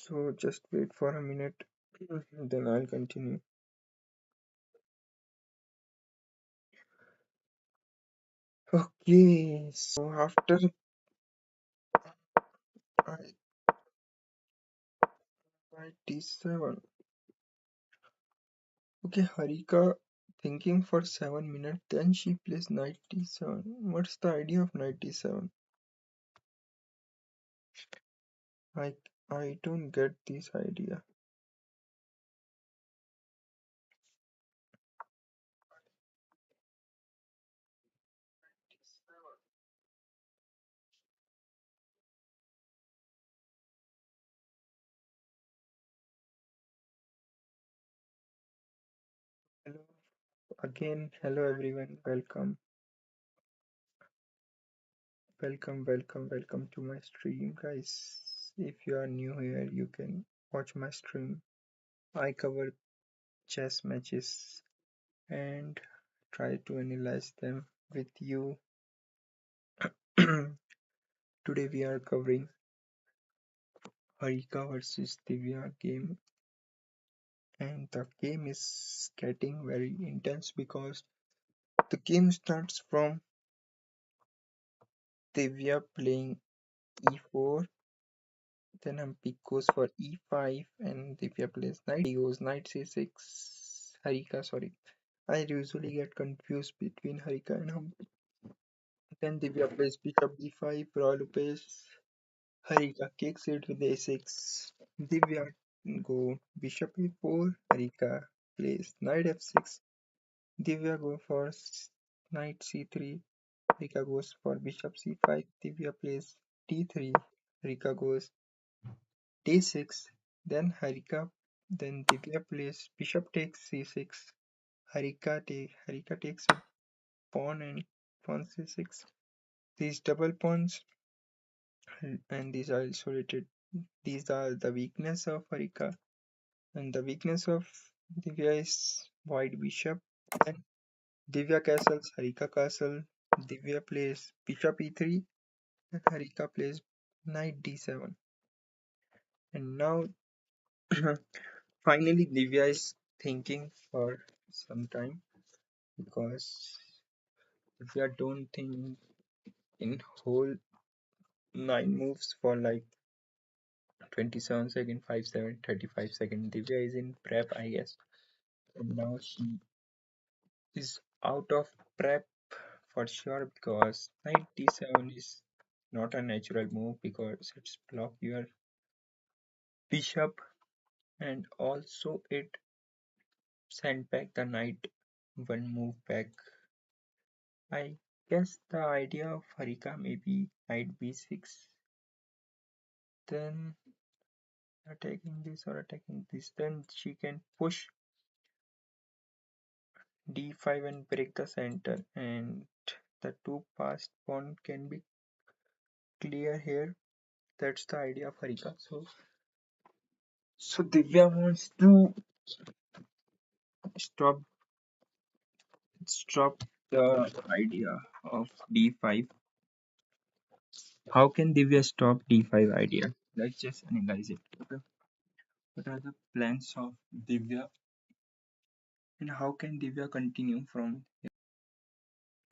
So just wait for a minute, then I'll continue. Okay, so after I 97. Okay, Harika thinking for 7 minutes, then she plays 97. What's the idea of 97? I I don't get this idea. Hello again, hello everyone, welcome to my stream, guys. If you are new here, you can watch my stream. I cover chess matches and try to analyze them with you. Today we are covering Harika versus Divya game, and the game is getting very intense because the game starts from Divya playing e4, then Hampi goes for e5, and Divya plays knight. He goes knight c6. Harika, sorry, I usually get confused between Harika and Hampi. Then Divya plays bishop d5, royal pace. Harika kicks it with a6. Divya go bishop e4. Harika plays knight f6. Divya go for knight c3. Harika goes for bishop c5. Divya plays d3. Harika goes d6. Then Divya plays bishop takes c6. Harika takes a pawn and pawn c6. These double pawns and these are isolated. These are the weakness of Harika, and the weakness of Divya is white bishop. Then Divya castles, Harika castle. Divya plays bishop e3 and Harika plays knight d7. And now finally Divya is thinking for some time because Divya don't think in whole 9 moves for like 27 seconds, 5 7 35 seconds. Divya is in prep, I guess. And now she is out of prep for sure because knight d7 is not a natural move because it's block your bishop and also it sent back the knight one move back. I guess the idea of Harika may be knight b6, then attacking this or attacking this, then she can push d5 and break the center, and the two passed pawn can be clear here. That's the idea of Harika. So Divya wants to stop stop the idea of d5. How can Divya stop d5 idea? Let's just analyze it. Okay. What are the plans of Divya and how can Divya continue from here?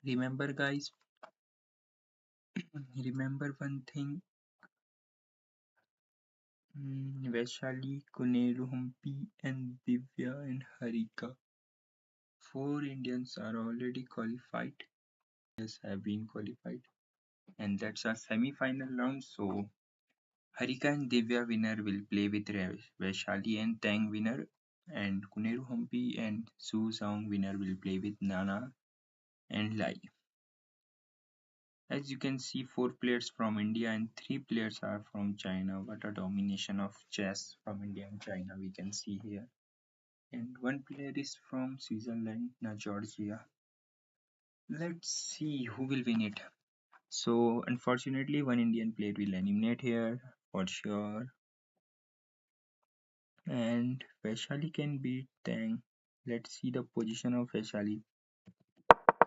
Remember guys, remember one thing, Vaishali, Kunelu, Humpi and Divya and Harika. Four Indians are already qualified. Yes, have been qualified. And that's a semi-final round. So Harika and Divya winner will play with Vaishali and Tang winner. And Kuneru Humpi and Su Song winner will play with Nana and Lai. As you can see, four players from India and three players are from China. What a domination of chess from India and China we can see here. And one player is from Switzerland, na Georgia. Let's see who will win it. So, unfortunately, one Indian player will eliminate here for sure. And Vaishali can beat Tang. Let's see the position of Vaishali.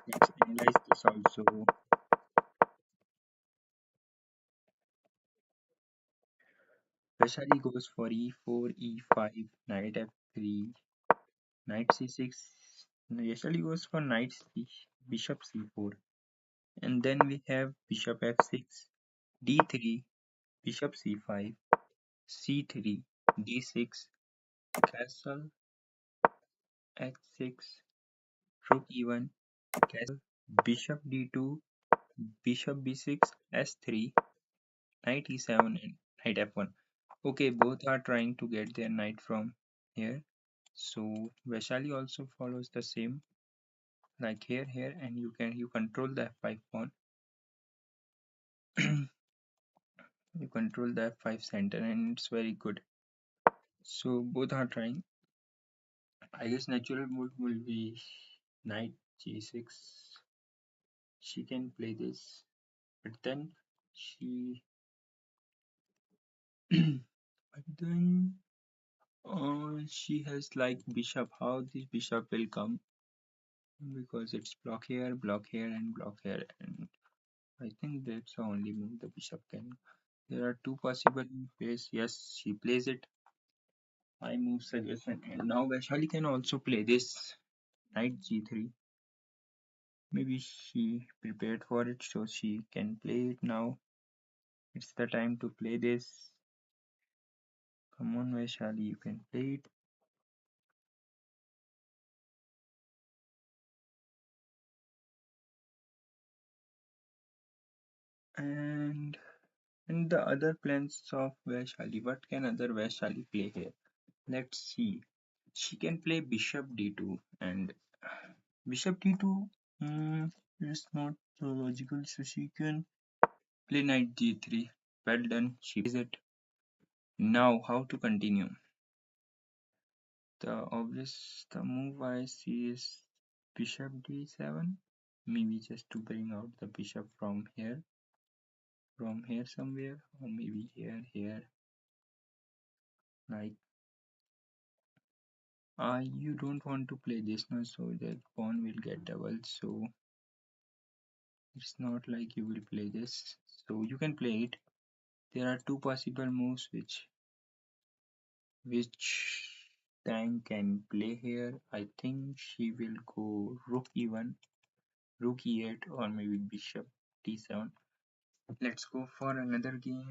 Let's analyze this also. Vaishali goes for e4, e5, knight f3, knight c6. Vaishali goes for knight c, bishop c4. And then we have bishop f6, d3, bishop c5, c3, d6, castle h6, rook e1, castle, bishop d2, bishop b6, s3, knight e7, and knight f1. Okay, both are trying to get their knight from here. So Vaishali also follows the same, like here, and you control the f5 pawn. You control the f5 center, and it's very good. So both are trying. I guess natural move will be knight g6. She can play this, but then she, but then she has like bishop. How this bishop will come? Because it's block here, and block here, and I think that's the only move the bishop can. There are two possible ways. Yes, she plays it. I move suggestion, and now Vaishali can also play this knight g3. Maybe she prepared for it, so she can play it now. It's the time to play this. Come on, Vaishali, you can play it. And the other plans of Vaishali. What can other Vaishali play here? Let's see. She can play bishop d2, and bishop d2 is not so logical, so she can play knight g3. Well done, she plays it. Now, how to continue? The move I see is bishop d7. Maybe just to bring out the bishop from here somewhere, or maybe here. Like, you don't want to play this now, so the pawn will get doubled. So it's not like you will play this. So you can play it. There are two possible moves which Tang can play here. I think she will go rook e1, rook e8, or maybe bishop d7. Let's go for another game,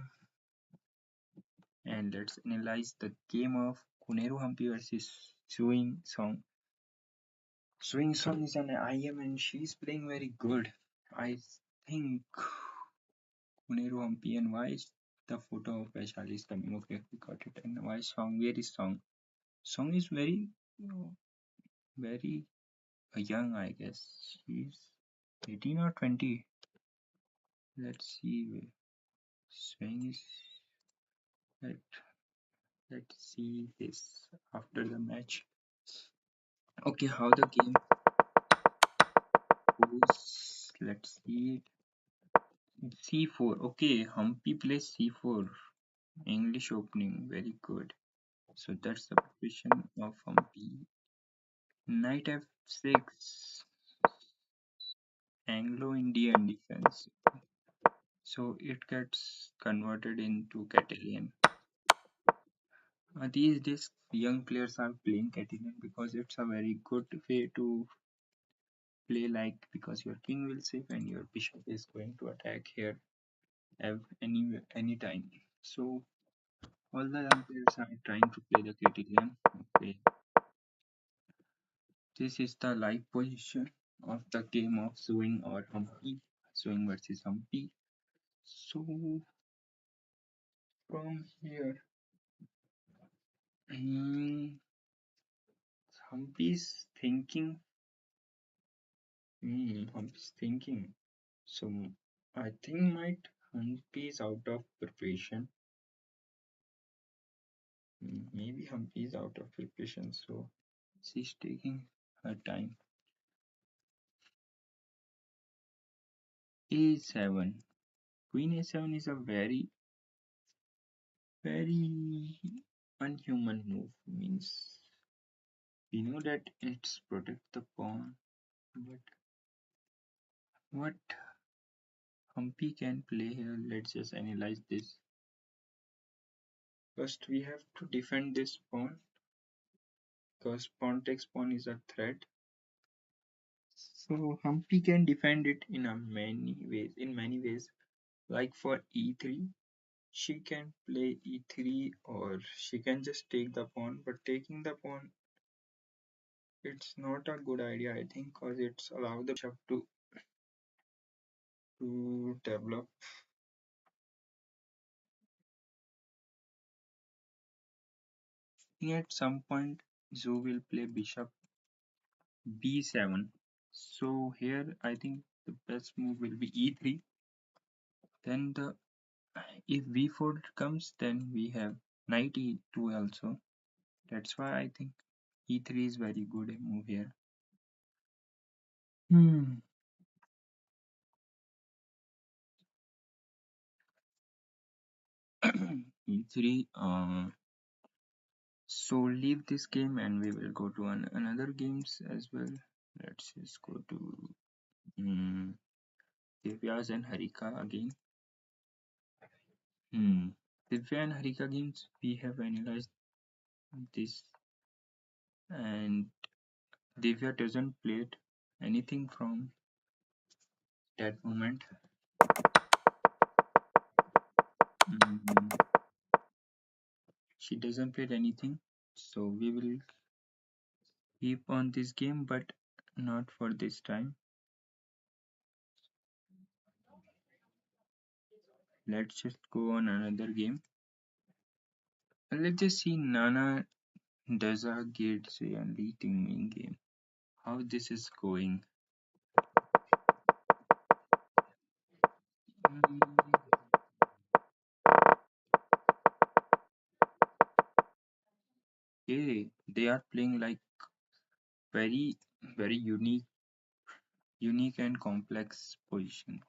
and let's analyze the game of Kuneru Hampi versus Swing Song. Swing Song is an IM and she's playing very good. I think Kuneru Hampi, and why is the photo of Vaishali is coming? Okay, we got it. And why Song? Where is Song? Song is very, very young, I guess. She's 18 or 20. Let's see. Swing is. Let, let's see this after the match. Okay, how the game goes. Let's see it. C4. Okay, Humpy plays C4. English opening. Very good. So that's the position of Humpy. Knight F6. Anglo-Indian defense. So it gets converted into Catalan. These days, young players are playing Catalan because it's a very good way to play, like because your king will save and your bishop is going to attack here any time. So all the young players are trying to play the Catalan. Okay, this is the live position of the game of Swing or Humpy, Swing versus Humpy. So from here, hmm, Humpy's thinking. Humpy's thinking. So I think might Humpy is out of preparation. Maybe Humpy is out of preparation, so she's taking her time. A7. Queen A7 is a very, very unhuman move. Means we know that it's protect the pawn, but what Humpy can play here? Let's just analyze this. First, we have to defend this pawn because pawn takes pawn is a threat. So Humpy can defend it in a many ways. In many ways, like for e3, she can play e3 or she can just take the pawn. But taking the pawn, it's not a good idea, I think, because it's allow the bishop to develop. At some point, Zhou will play bishop b7. So here, I think the best move will be e3. Then the if b4 comes, then we have knight e2 also. That's why I think e3 is very good move here. Hmm. e3. So leave this game and we will go to another games as well. Let's just go to Divya's and Harika again. Hmm. Divya and Harika games, we have analyzed this, and Divya doesn't play it anything from that moment. Mm, she doesn't play anything, so we will keep on this game, but not for this time. Let's just go on another game. Let's just see Nana Daza Gates and leading in game. How this is going. Mm, okay, they are playing like very very unique and complex position.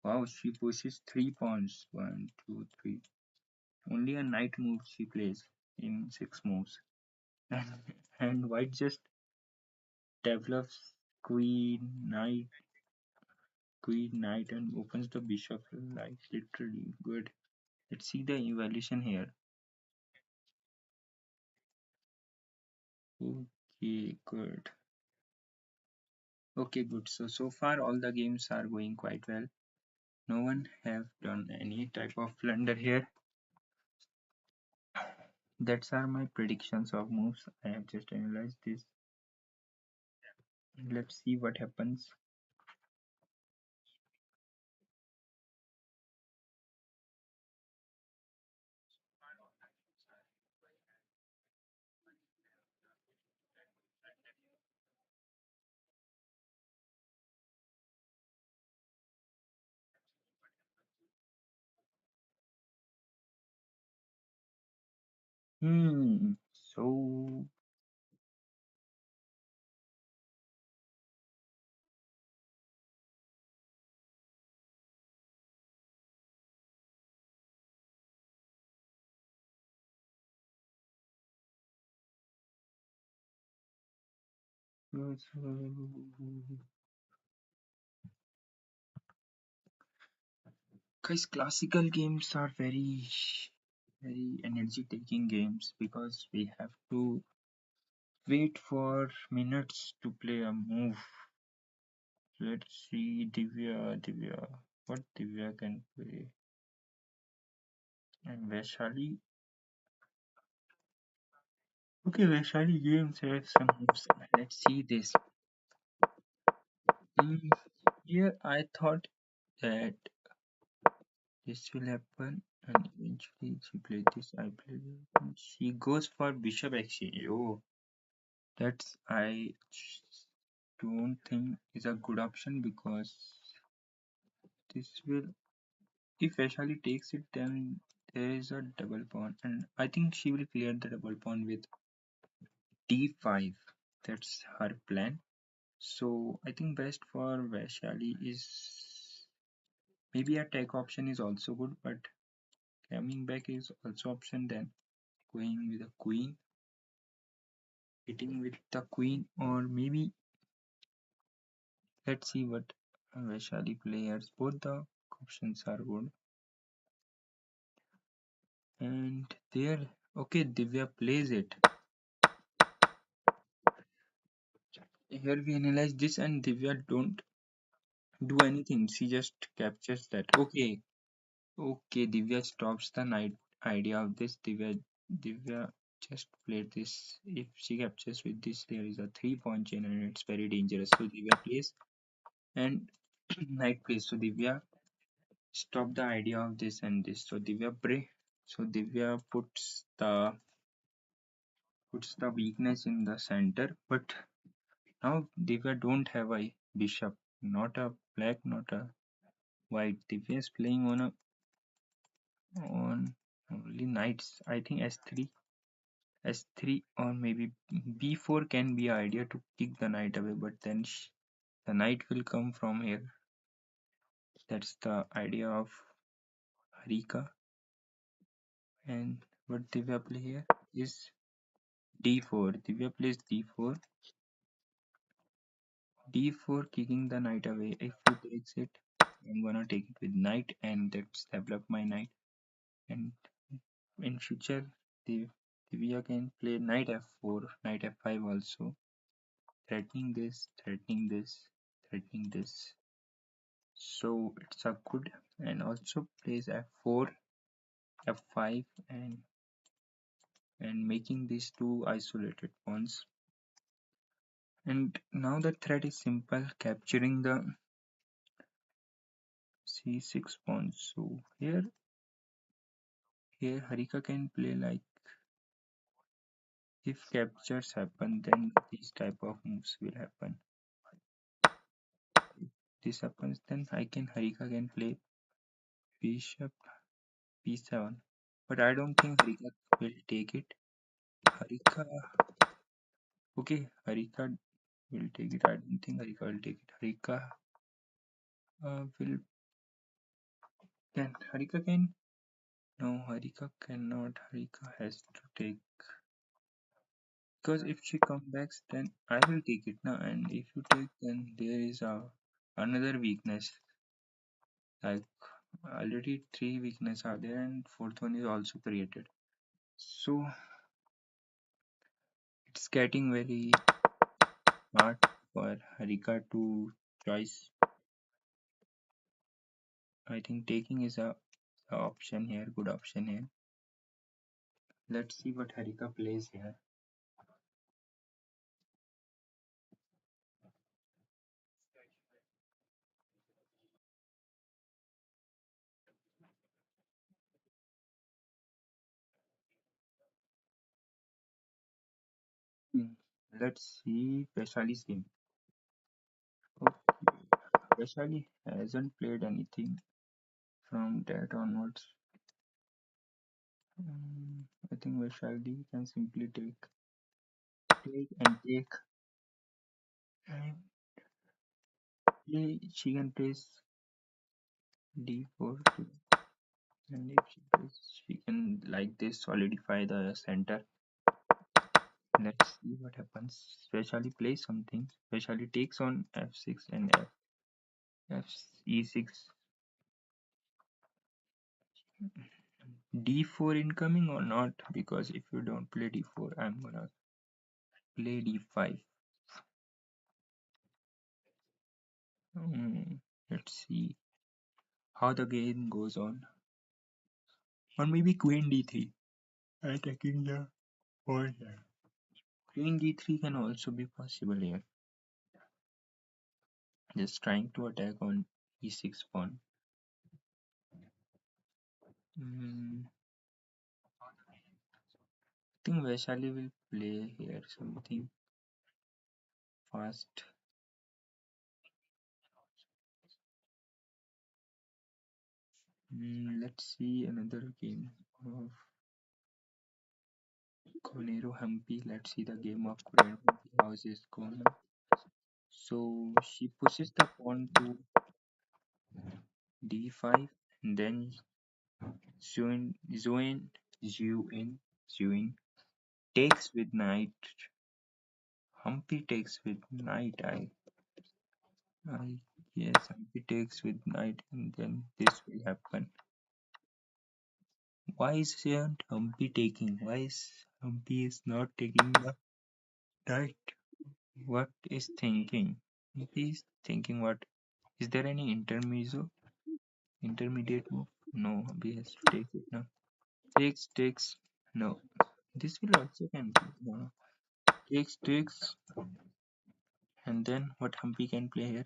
Wow, she pushes 3 pawns. One, two, three. Only a knight move she plays in 6 moves. And, and white just develops queen, knight, and opens the bishop like literally good. Let's see the evaluation here. Okay, good. Okay, good. So far all the games are going quite well. No one have done any type of blunder here. That's are my predictions of moves. I have just analyzed this. Let's see what happens. So guys, classical games are very energy taking games because we have to wait for minutes to play a move. Let's see Divya. What Divya can play? And Vaishali. Okay, Vaishali games have some moves. Let's see this. Mm, here I thought that this will happen and eventually she played this, I played it. And she goes for bishop exchange. Oh, that's I don't think is a good option because this will if Vaishali takes it then there is a double pawn and I think she will clear the double pawn with d5. That's her plan. So I think best for Vaishali is maybe a take option is also good, but coming back is also option. Then going with a queen, hitting with the queen, or maybe let's see what Vaishali players. Both the options are good. And there, okay, Divya plays it. Here we analyze this, and Divya don't do anything. She just captures that. Okay, okay. Divya stops the night idea of this. Divya just played this. If she captures with this, there is a 3 point chain, and it's very dangerous. So Divya plays, and knight plays. So Divya stop the idea of this and this. So Divya pray. So Divya puts the weakness in the center, but now Divya don't have a bishop, not a black, not a white. Divya is playing on only knights. I think S3 or maybe B4 can be an idea to kick the knight away, but then the knight will come from here. That's the idea of Harika. And what Divya play here is D4. Divya plays D4. D4 kicking the knight away. If he takes it, I'm gonna take it with knight and that's develop my knight. And in future, Divya can play knight f4, knight f5 also, threatening this, threatening this, threatening this. So it's a good, and also plays f4, f5, and making these two isolated pawns. And now the threat is simple, capturing the c6 pawn. So here Harika can play like, if captures happen, then these type of moves will happen. If this happens, then Harika can play bishop b7. But I don't think Harika will take it. Harika, okay, Harika will take it. I don't think Harika will take it. Harika will can Harika can no, Harika cannot. Harika has to take, because if she comes back, then I will take it now. And if you take, then there is a another weakness. Like already three weaknesses are there, and fourth one is also created. So it's getting very hard for Harika to choice. I think taking is a option here, good option here. Let's see what Harika plays here. Hmm. Let's see Vaishali's game. Okay, Vaishali hasn't played anything from that onwards. I think Vaishali can simply take and take, and she can place d4 too. And if she plays, she can like this solidify the center. Let's see what happens. Vaishali plays something. Vaishali takes on f6 and f e6. D4 incoming or not? Because if you don't play d4, I'm gonna play d5. Hmm, let's see how the game goes on. Or maybe queen d3. Attacking the pawn here. Queen d3 can also be possible here. Just trying to attack on e6 pawn. Hmm, I think Vaishali will play here something fast. Let's see another game of Konero Hampi. Let's see the game of Konero Hampi. How is this going? So she pushes the pawn to d5, and then Zuin takes with knight. Humpy takes with knight. I yes, Humpy takes with knight, and then this will happen. Why isn't Humpy taking? Why is Humpy is not taking the right? What is thinking? Humpy is thinking what? Is there any intermezzo? Intermediate move? No, Humpy has to take it now. Takes. No. This will also can be. No. Takes. And then what Humpy can play here?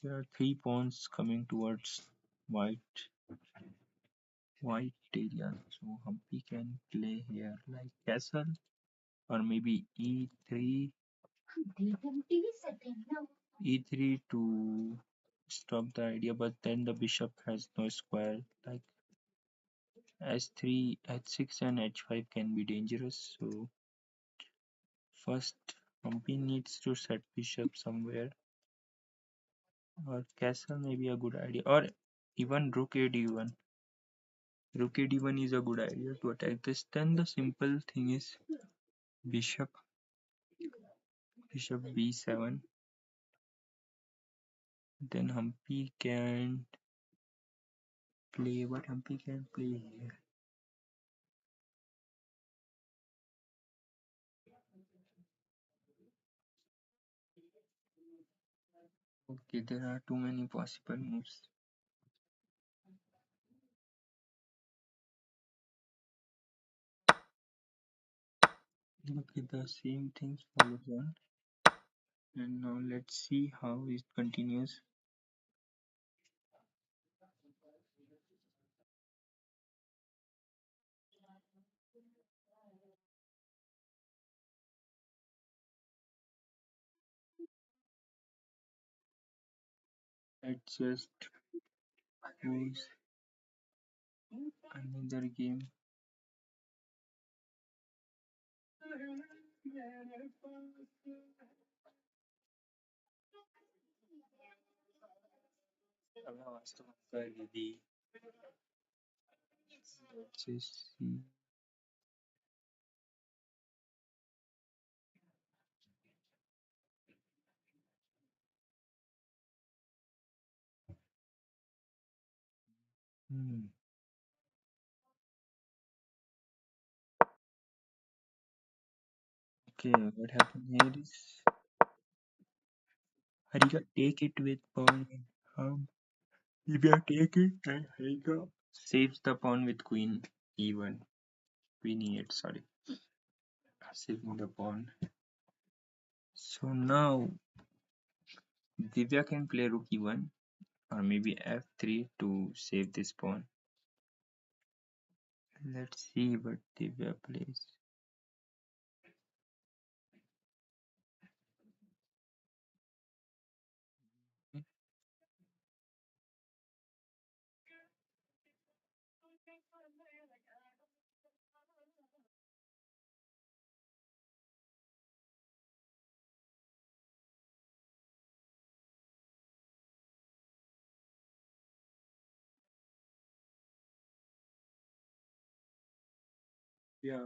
There are three pawns coming towards white white area. So Humpy can play here like castle or maybe e3 e3 to stop the idea, but then the bishop has no square. Like h3, h6 and h5 can be dangerous. So first Humpy needs to set bishop somewhere, or castle may be a good idea, or even rook a d1. Rook a d1 is a good idea to attack this. Then the simple thing is bishop bishop b7. Then Humpy can play what Humpy can play here. Okay, there are too many possible moves. Okay, the same things follows on, and now let's see how it continues. Let's just pose another game. अगला वास्तव का यदि let's just see. Hmm. Okay, what happened here is Harika take it with pawn. Divya take it and Harika saves the pawn with queen e1. Queen e8, sorry. Saving the pawn. So now Divya can play rook e1 or maybe f3 to save this pawn. Let's see what Divya plays. Yeah,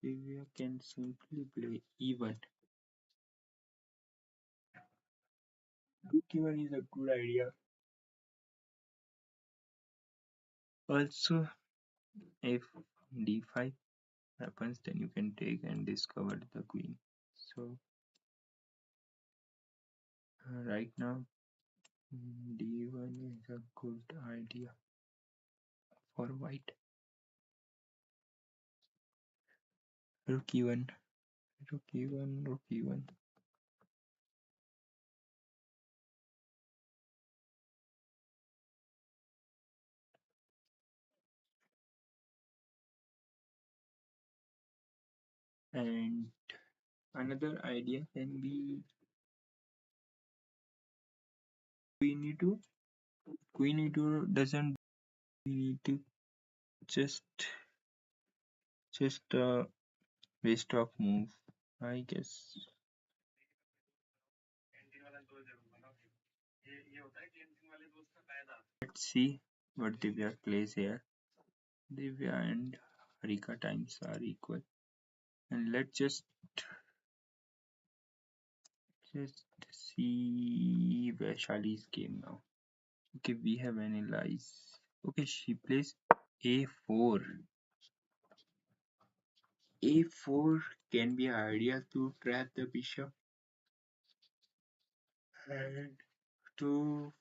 Divya can simply play e1. Rook e1 is a good idea. Also, if d5 happens, then you can take and discover the queen. So right now, d1 is a good idea for white. Rook e1, rook e1, rook e1. And another idea can be queen e2. Queen e2 doesn't need to just a waste of move, I guess. Let's see what Divya plays here. Divya and Harika times are equal. And let's just see Vaishali's game now. Okay, we have analyzed. Okay, she plays A4. A4 can be ideal to trap the bishop and to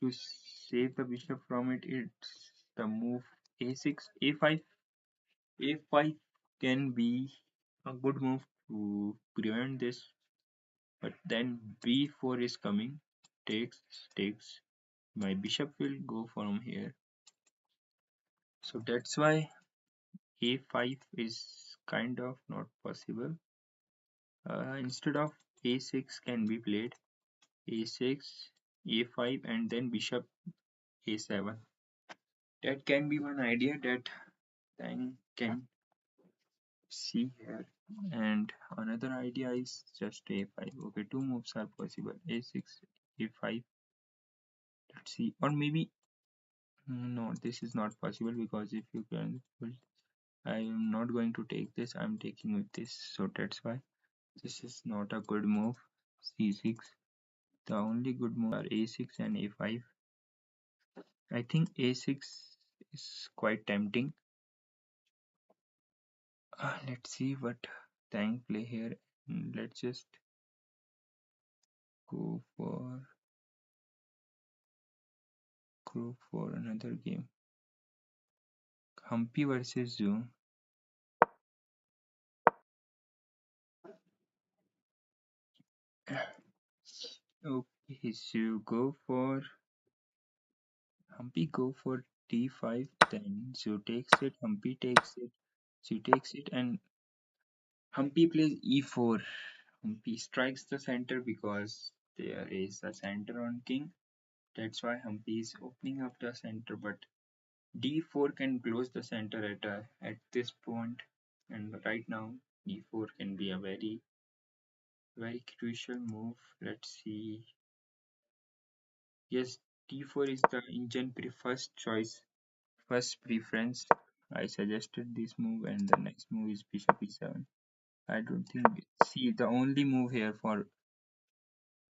to save the bishop from it. It's the move A6, A5. A5 can be a good move to prevent this, but then B4 is coming. Takes, takes. My bishop will go from here. So that's why A5 is kind of not possible. Instead of A6 can be played A6, A5, and then bishop A7. That can be one idea that Tang can see here. And another idea is just A5. Okay, two moves are possible. A6, A5. Let's see. Or maybe no, this is not possible because if you can, well, I am not going to take this. I'm taking with this. So that's why this is not a good move. C6. The only good move are A6 and A5. I think A6 is quite tempting. Let's see what Tang play here. Let's just go for another game. Humpy versus Zoo. Okay, so go for Humpy go for D5, then Zoo takes it, Humpy takes it, Zoo takes it, and Humpy plays E4. Humpy strikes the center because there is a center on king. That's why Humpy is opening up the center, but D4 can close the center at this point, and right now E4 can be a very crucial move. Let's see. Yes, D4 is the engine first choice, first preference. I suggested this move, and the next move is Bishop E7. I don't think. See, the only move here for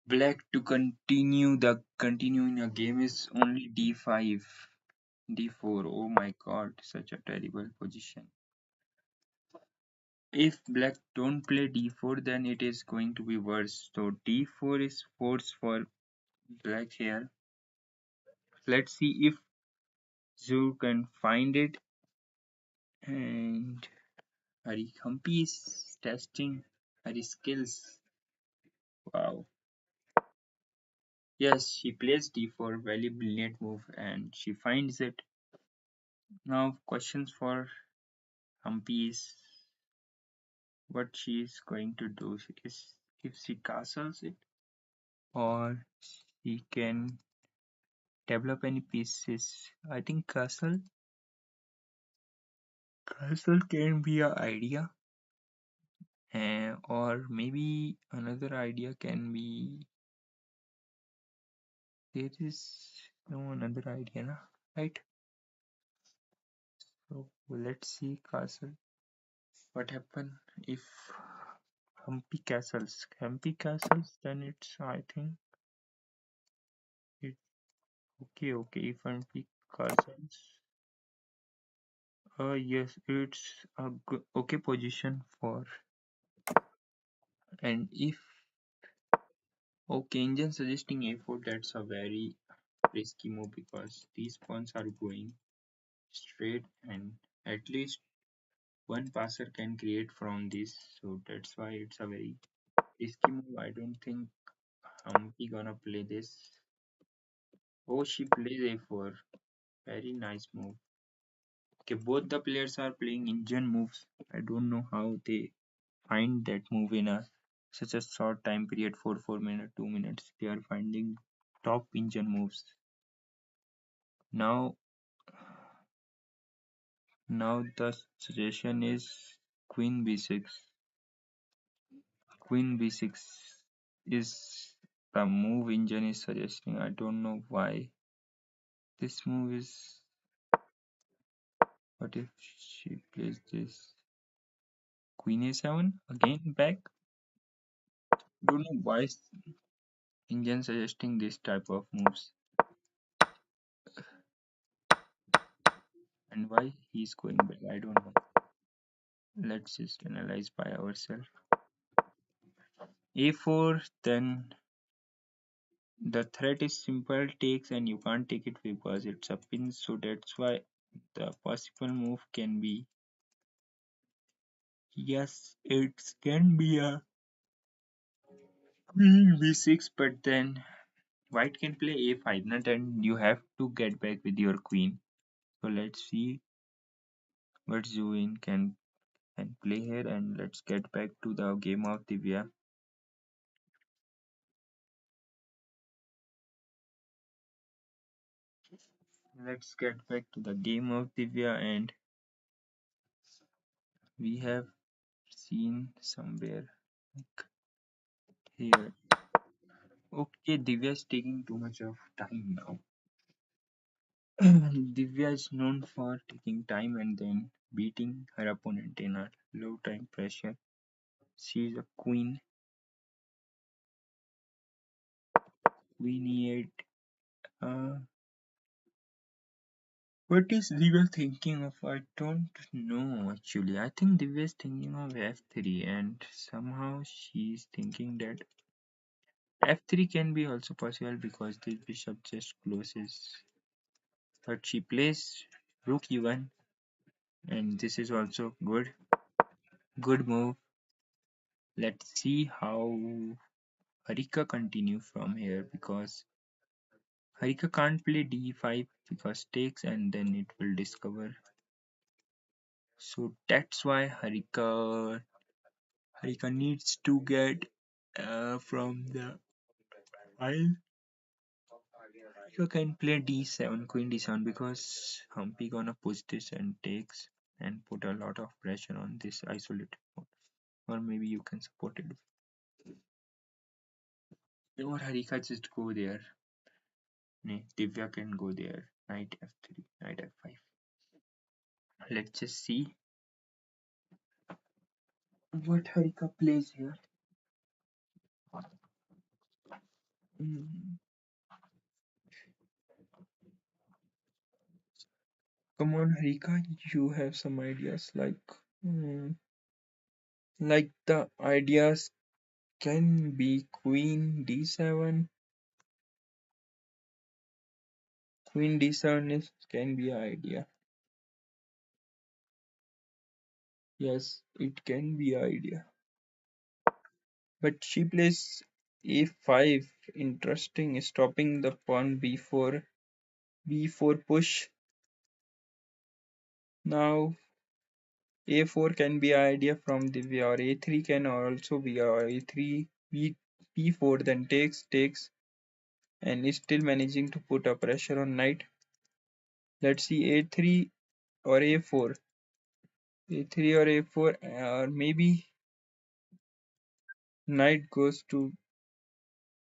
Black to continuing a game is only D5, D4. Oh my God, such a terrible position. If Black don't play D4, then it is going to be worse. So D4 is force for Black here. Let's see if Zhu can find it. And Harikhampi is testing her skills. Wow. Yes, she plays D4, very brilliant move, and she finds it. Now, questions for Humpy is what she is going to do. Is if she castles it, or she can develop any pieces. I think castle can be an idea, or maybe another idea can be there is no another idea, na? Right? So let's see castle. What happen if Humpy castles? Then it's I think it okay. If Humpy castles, yes, it's a good, okay position for. And if okay, engine suggesting A4, that's a very risky move because these pawns are going straight, and at least one passer can create from this. So that's why it's a very risky move. I don't think Humpy gonna play this. Oh, she plays A4. Very nice move. Okay, both the players are playing engine moves. I don't know how they find that move in a such a short time period, 4 minutes, 2 minutes. They are finding top engine moves. Now, now the suggestion is Queen B6. Queen B6 is the move engine is suggesting. I don't know why this move is. What if she plays this? Queen A7 again back. Don't know why engine suggesting this type of moves. and why he's going back, I don't know. Let's just analyze by ourselves. A4, then the threat is simple takes and you can't take it because it's a pin, so that's why the possible move can be, yes, it can be a queen b6, but then white can play a5, not, and you have to get back with your queen. So let's see what Zuin can play here, and let's get back to the game of Divya. Let's get back to the game of Divya, and we have seen somewhere like here. Okay, Divya is taking too much of time now. Divya is known for taking time and then beating her opponent in a low time pressure. She's a queen, queen e8. What is Divya thinking of? I don't know actually. I think Divya is thinking of f3, and somehow she's thinking that f3 can be also possible because this bishop just closes. But she plays rook e1, and this is also good. Good move. Let's see how Harika continue from here because Harika can't play d5 because takes and then it will discover. So that's why Harika needs to get from the file. You can play d7, queen d7 because Humpy gonna push this and takes and put a lot of pressure on this isolated mode. Or maybe you can support it. Or Harika just go there. Nee, Divya can go there. Knight f3, knight f5. Let's just see what Harika plays here. Mm, Come on, Harika, you have some ideas mm, like the ideas can be queen d7. Queen d7 can be an idea. Yes, it can be an idea. But she plays a5. Interesting, stopping the pawn b4. b4 push. Now a4 can be an idea from Divya, or a3 can also be a3. b4 then takes and is still managing to put a pressure on knight. Let's see a3 or a4. a3 or a4, or maybe knight goes to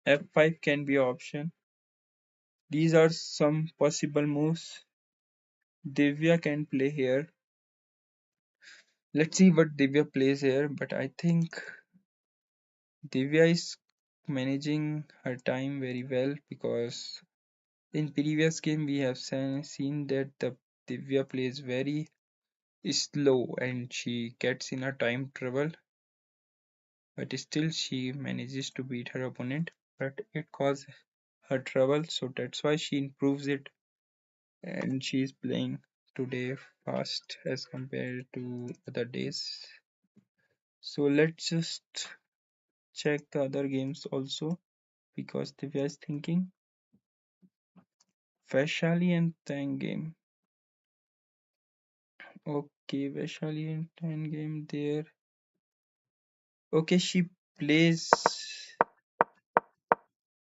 f5 can be an option. These are some possible moves Divya can play here. Let's see what Divya plays here, but I think Divya is managing her time very well because in previous game we have seen that the Divya plays very slow and she gets in a time trouble, but still she manages to beat her opponent, but it causes her trouble, so that's why she improves it and she is playing today fast as compared to other days. So let's just check the other games also because Divya is thinking. Vaishali and Tang game. Okay, Vaishali and Tang game there. Okay, she plays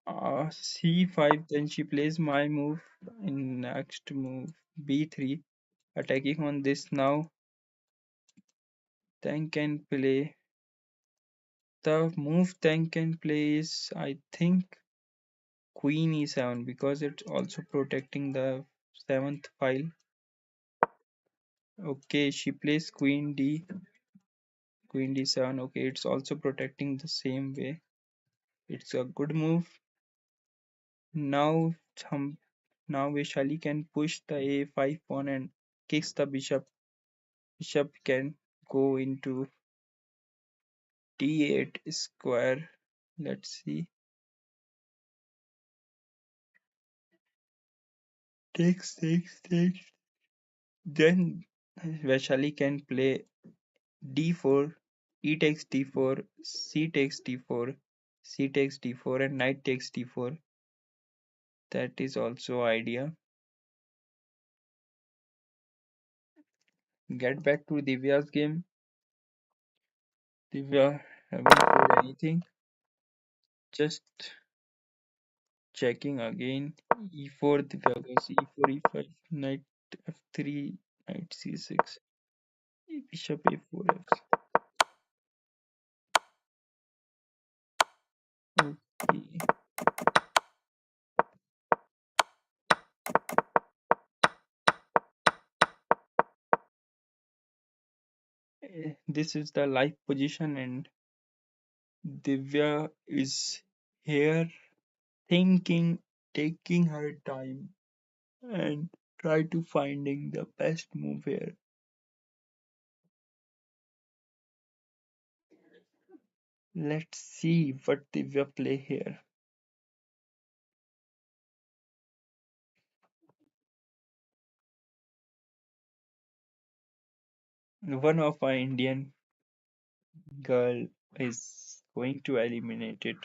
c5, then she plays my move in next move b3, attacking on this now. Tang can play. The move Tang can play is, I think, Queen e7 because it's also protecting the seventh file. Okay, she plays Queen d7. Okay, it's also protecting the same way. It's a good move. Now now Vaishali can push the a5 pawn and kicks the bishop. Bishop can go into d8 square. Let's see. Takes. Then Vaishali can play d4, e takes d4, c takes d4, c takes d4, and knight takes d4. That is also idea. Get back to Divya's game. Divya haven't played anything. Just checking again. e4, Divya goes e4, e5, knight f3, knight c6, bishop a4, f. Okay. This is the live position, and Divya is here thinking, taking her time, and try to finding the best move here. Let's see what Divya play here. One of our Indian girl is going to eliminate it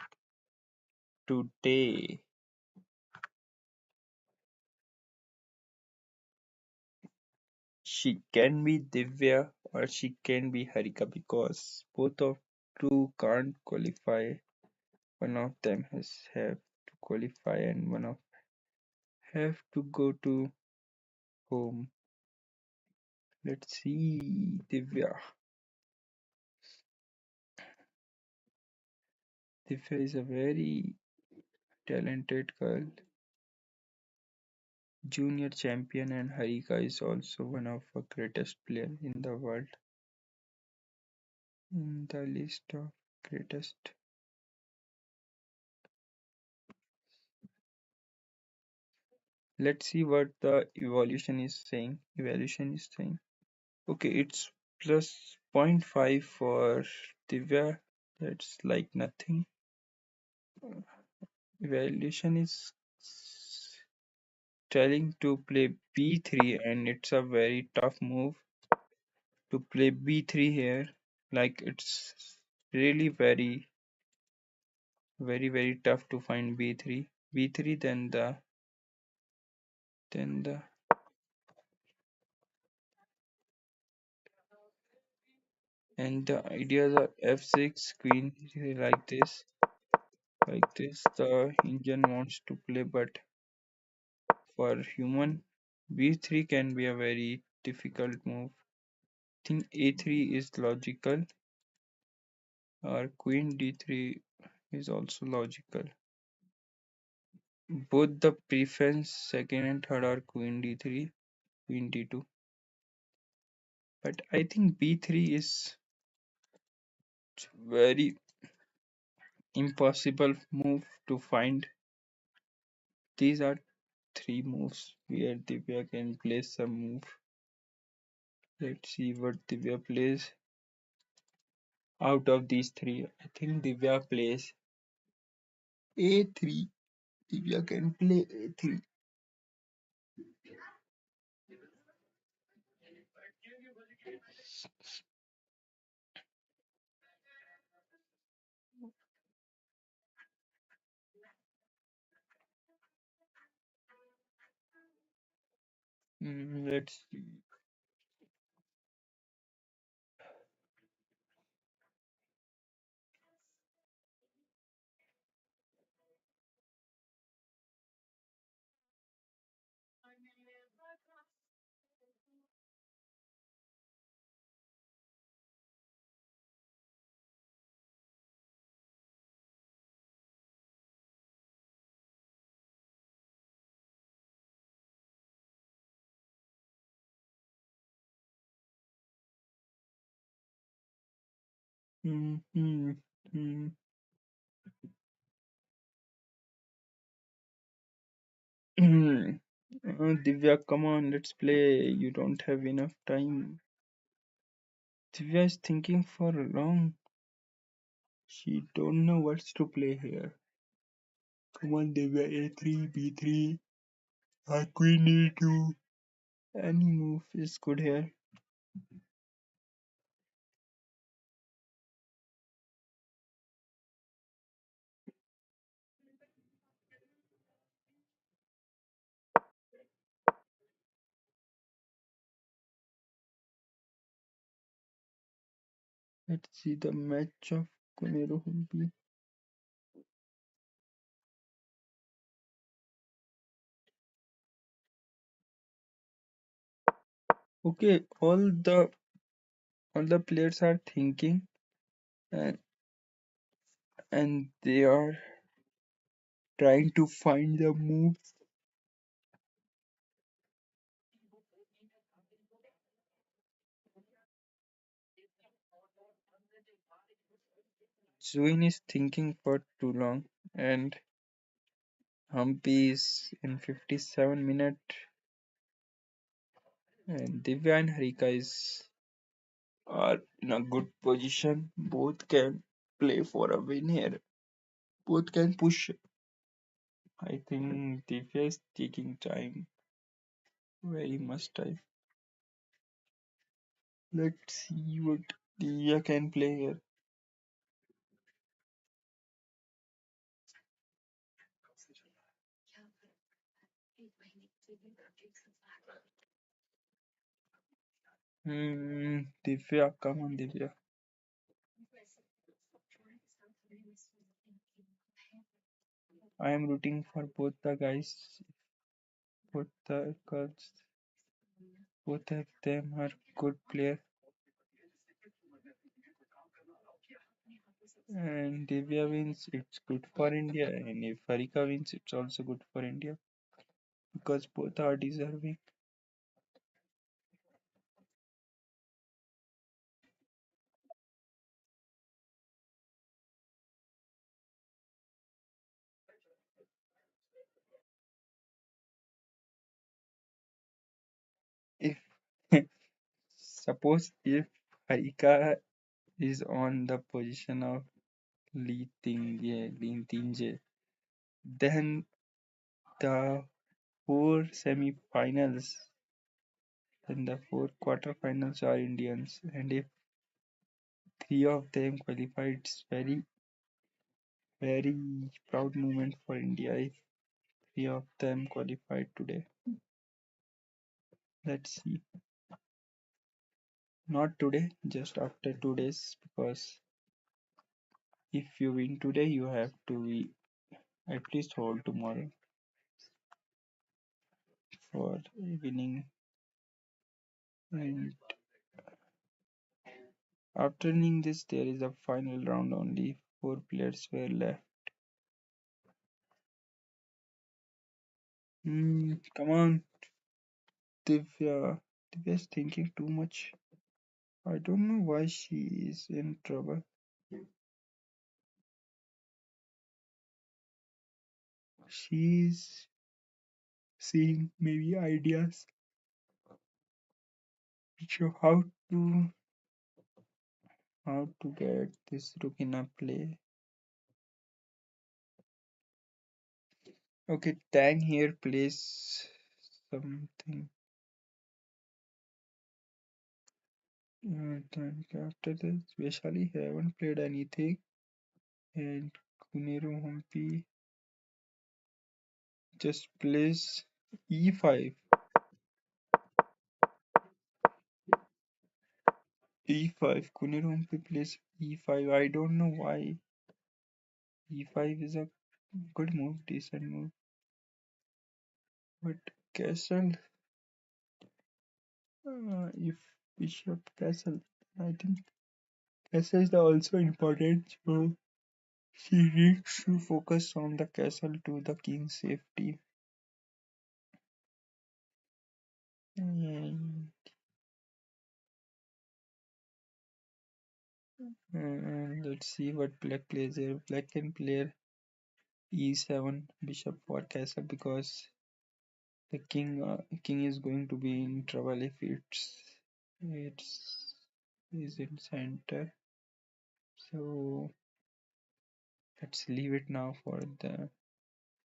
today. She can be Divya or she can be Harika because both of two can't qualify. One of them has have to qualify and one of have to go to home. Let's see, Divya. Divya is a very talented girl, junior champion, and Harika is also one of the greatest player in the world in the list of greatest. Let's see what the evolution is saying. Evaluation is saying. Okay, it's plus zero point 0.5 for Divya. That's like nothing. Evaluation is telling to play b3, and it's a very tough move to play b3 here. Like it's really very tough to find b3. b3, then the and the ideas are f6, queen like this. The Indian wants to play, but for human, b3 can be a very difficult move. I think a3 is logical, or queen d3 is also logical. Both the preference second and third are queen d3, queen d2. But I think b3 is very impossible move to find. These are three moves where Divya can play some move. Let's see what Divya plays out of these three. I think Divya plays a3. Divya can play a3. Let's see. Mm, mm, mm, mm. Divya, come on, let's play. You don't have enough time. Divya is thinking for long. She don't know what's to play here. Come on, Divya, A3, B3, Queen E2. Any move is good here. Let's see the match of Kunero Humpi. Okay, all the players are thinking, and they are trying to find the move. Zuin is thinking for too long, and Humpy is in 57 minutes, and Divya and Harika are in a good position. Both can play for a win here. Both can push. I think Divya is taking time, very much time. Let's see what Divya can play here. Divya, come on, Divya. I am rooting for both the guys. Both the girls, both of them are good players. And Divya wins, it's good for India. And if Harika wins, it's also good for India because both are deserving. If suppose if Harika is on the position of Lee Tinje, then the four semi-finals and the four quarter-finals are Indians. And if three of them qualified, it's very proud moment for India if three of them qualified today. Let's see. Not today, just after 2 days, because if you win today, you have to at least hold tomorrow for winning. And after winning this, there is a final round. Only four players were left. Come on, Divya. Divya is thinking too much. I don't know why she is in trouble. She's seeing maybe ideas show how to get this rook in a play. Okay, Tang here plays something. Then after this, Vaishali haven't played anything, and Kunero Humpi just plays e5. e5. Kunero Humpi plays e5. I don't know why. e5 is a good move, decent move, but castle. If bishop castle, I think castle is also important. So she needs to focus on the castle to the king's safety. And, let's see what black plays here. Black can play e7 bishop for castle because The king is going to be in trouble if it's is in center. So let's leave it now for the.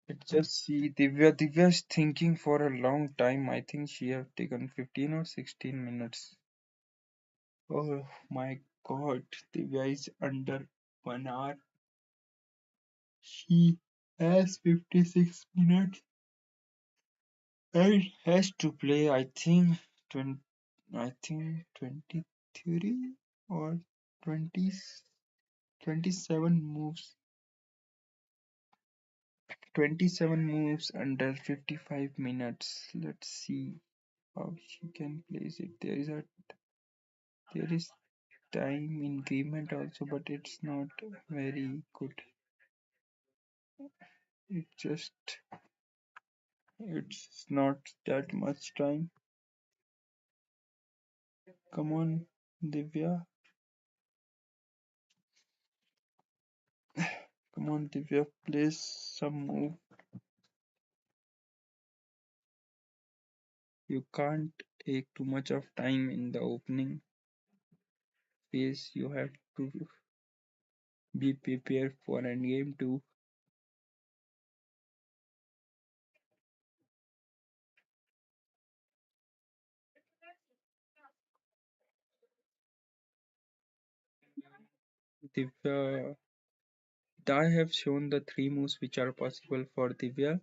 Let's just see. Divya is thinking for a long time. I think she have taken 15 or 16 minutes. Oh my God, Divya is under 1 hour. She has 56 minutes and has to play. 20, I think 23 or 20, 27 moves. 27 moves under 55 minutes. Let's see how she can place it. There is time increment also, but it's not very good. It just it's not that much time. Come on, Divya. Come on, Divya. Place some move. You can't take too much of time in the opening phase. You have to be prepared for endgame too. Divya, I have shown the three moves which are possible for Divya.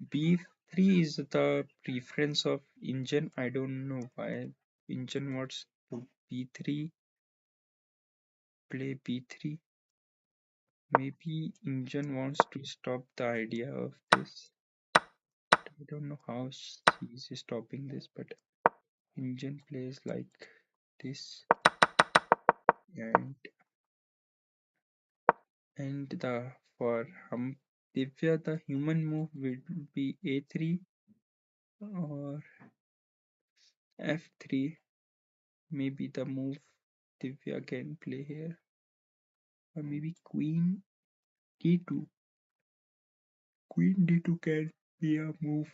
B3 is the preference of engine. I don't know why engine wants to B3, play B3. Maybe engine wants to stop the idea of this. I don't know how she is stopping this, but engine plays like this, and the for Divya the human move will be A3 or F3. Maybe the move Divya can play here, or maybe Queen D2. Queen D2 can be a move.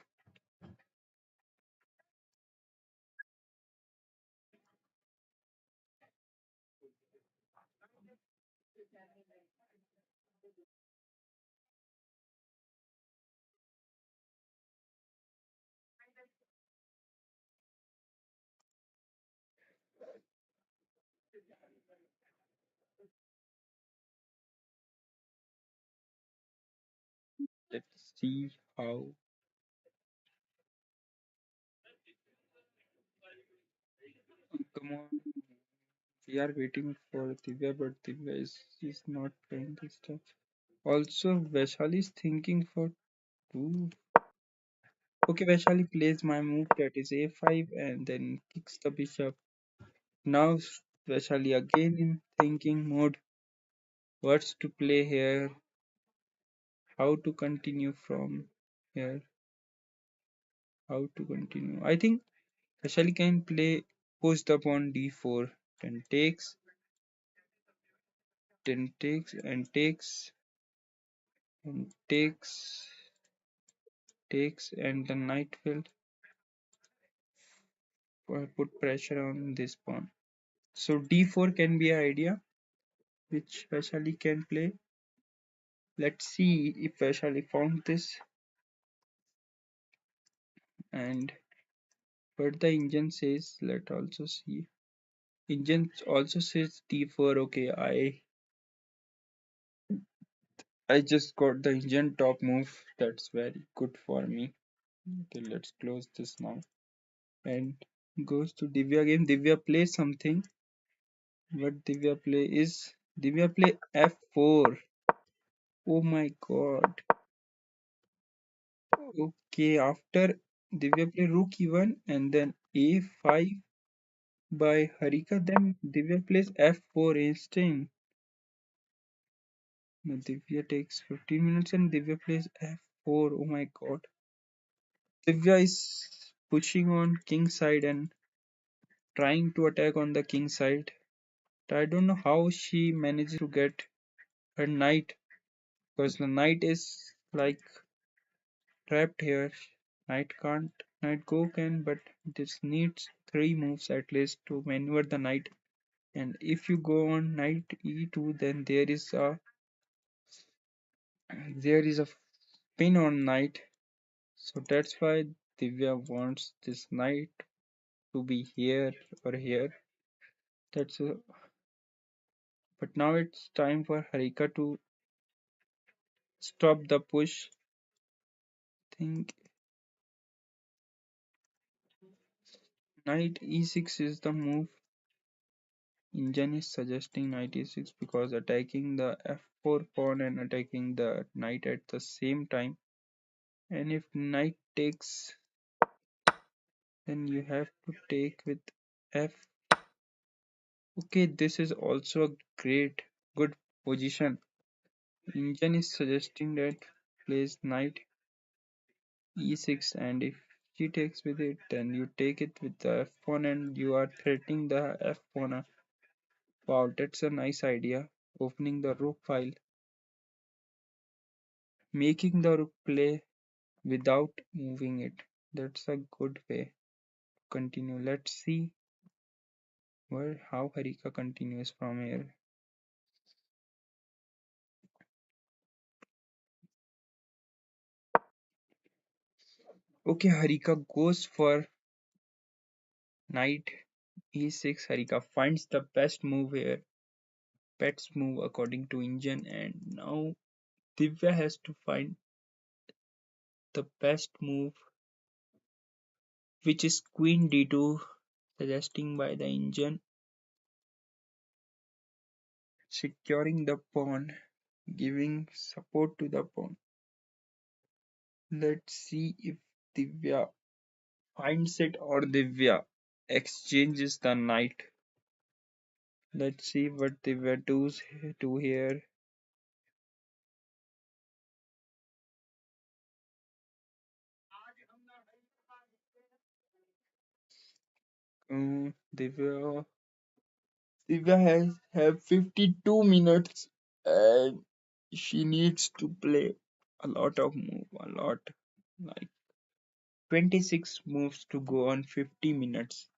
Let's see how. Come on, we are waiting for Divya, but Divya is not playing this stuff. Also, Vaishali is thinking for two. Okay, Vaishali plays my move that is A5 and then kicks the bishop. Now Vaishali again in thinking mode. What's to play here? How to continue from here? How to continue? I think Vaishali can play push the pawn D4. Then takes and takes and the knight will put pressure on this pawn. So D4 can be an idea which Vaishali can play. Let's see if Vaishali found this and what the engine says. Let's also see. Engine also says D4. Okay, I just got the engine top move. That's very good for me. Okay, let's close this now. And goes to Divya game. Divya play something. What Divya play is Divya play F4. Oh my god. Okay, after Divya play Rook E1 and then A5 by Harika, then Divya plays F4 instant. Now Divya takes 15 minutes and Divya plays F4. Oh my god. Divya is pushing on king side and trying to attack on the king side. I don't know how she manages to get her knight because the knight is like trapped here. Knight can't. Knight go can, but this needs three moves at least to maneuver the knight. And if you go on knight e2, then there is a pin on knight. So that's why Divya wants this knight to be here or here. That's a, but now it's time for Harika to stop the push. Think knight e6 is the move. Indian is suggesting knight e6 because attacking the f4 pawn and attacking the knight at the same time. And if knight takes, then you have to take with f. Okay, this is also a great, good position. Indian is suggesting that plays knight e6, and if she takes with it, then you take it with the f pawn and you are threatening the f pawn. Wow, that's a nice idea. Opening the rook file, making the rook play without moving it. That's a good way to continue. Let's see where how Harika continues from here. Okay, Harika goes for knight e6. Harika finds the best move here. Best move according to Indian, and now Divya has to find the best move, which is queen d2, suggesting by the Indian, securing the pawn, giving support to the pawn. Let's see if Divya finds it or Divya exchanges the knight. Let's see what Divya does do here. Divya has have 52 minutes and she needs to play a lot of move, a lot, like 26 moves to go on 50 minutes.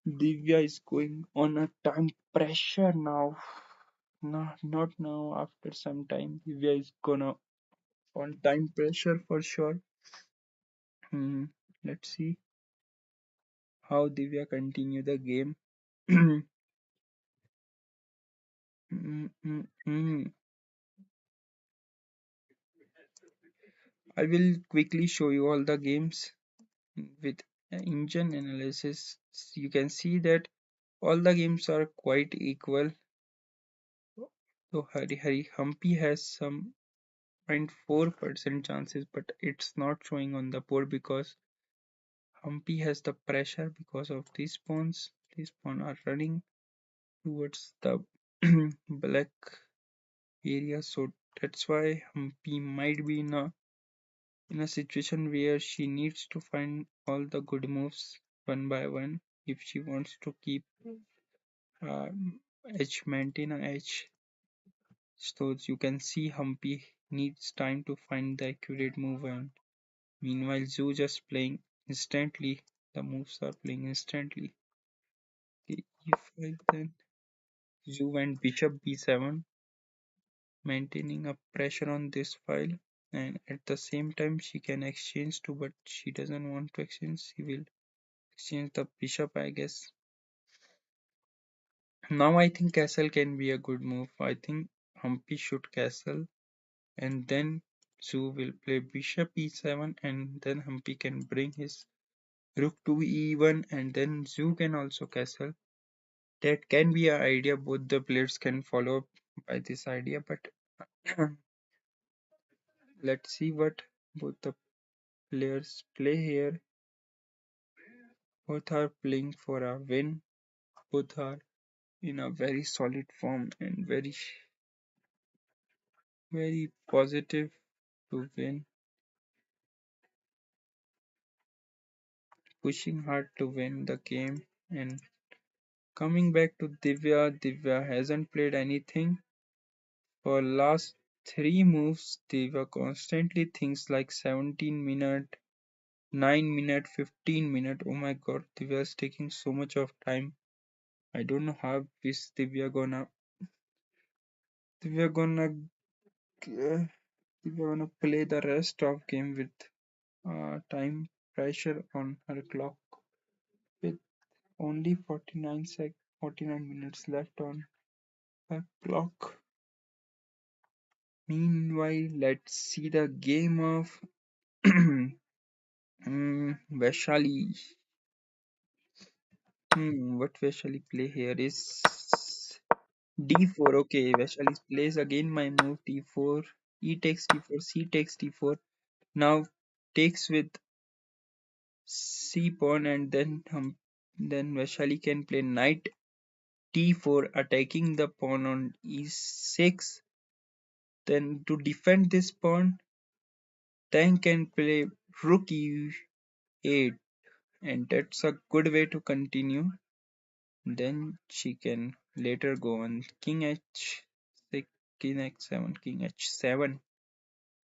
Divya is going on a time pressure now. No, not now. After some time, Divya is gonna on time pressure for sure. Hmm. Let's see how Divya continue the game. Mm, mm, mm. I will quickly show you all the games with engine analysis. You can see that all the games are quite equal. So Hari Humpy has some 0.4% chances, but it's not showing on the board because Humpy has the pressure because of these pawns. These pawns are running towards the black area, so that's why Humpy might be in a situation where she needs to find all the good moves one by one if she wants to keep maintain a edge. So you can see Humpy needs time to find the accurate move, and meanwhile Zoo just playing instantly. The moves are playing instantly. Okay, e5, then Zoo went bishop b7, maintaining a pressure on this file, and at the same time she can exchange too, but she doesn't want to exchange. She will exchange the bishop, I guess. Now I think castle can be a good move. I think Humpy should castle, and then Zoo will play bishop e7, and then Humpy can bring his rook to e1, and then Zoo can also castle. That can be an idea. Both the players can follow up by this idea, but let's see what both the players play here. Both are playing for a win. Both are in a very solid form and very positive to win, pushing hard to win the game. And coming back to Divya, Divya hasn't played anything for last three moves. They were constantly things like 17 minute, 9 minute, 15 minute. Oh my god, they were taking so much of time. I don't know how this uh, they were gonna play the rest of game with time pressure on her clock with only 49 minutes left on her clock. Meanwhile, let's see the game of Vaishali. What Vaishali play here is d4. Okay, Vaishali plays again my move d4. E takes d4, c takes d4. Now takes with c pawn, and then Vaishali can play knight d4, attacking the pawn on e6. Then to defend this pawn, then can play rook e8, and that's a good way to continue. Then she can later go on king h6, king h7, king h7.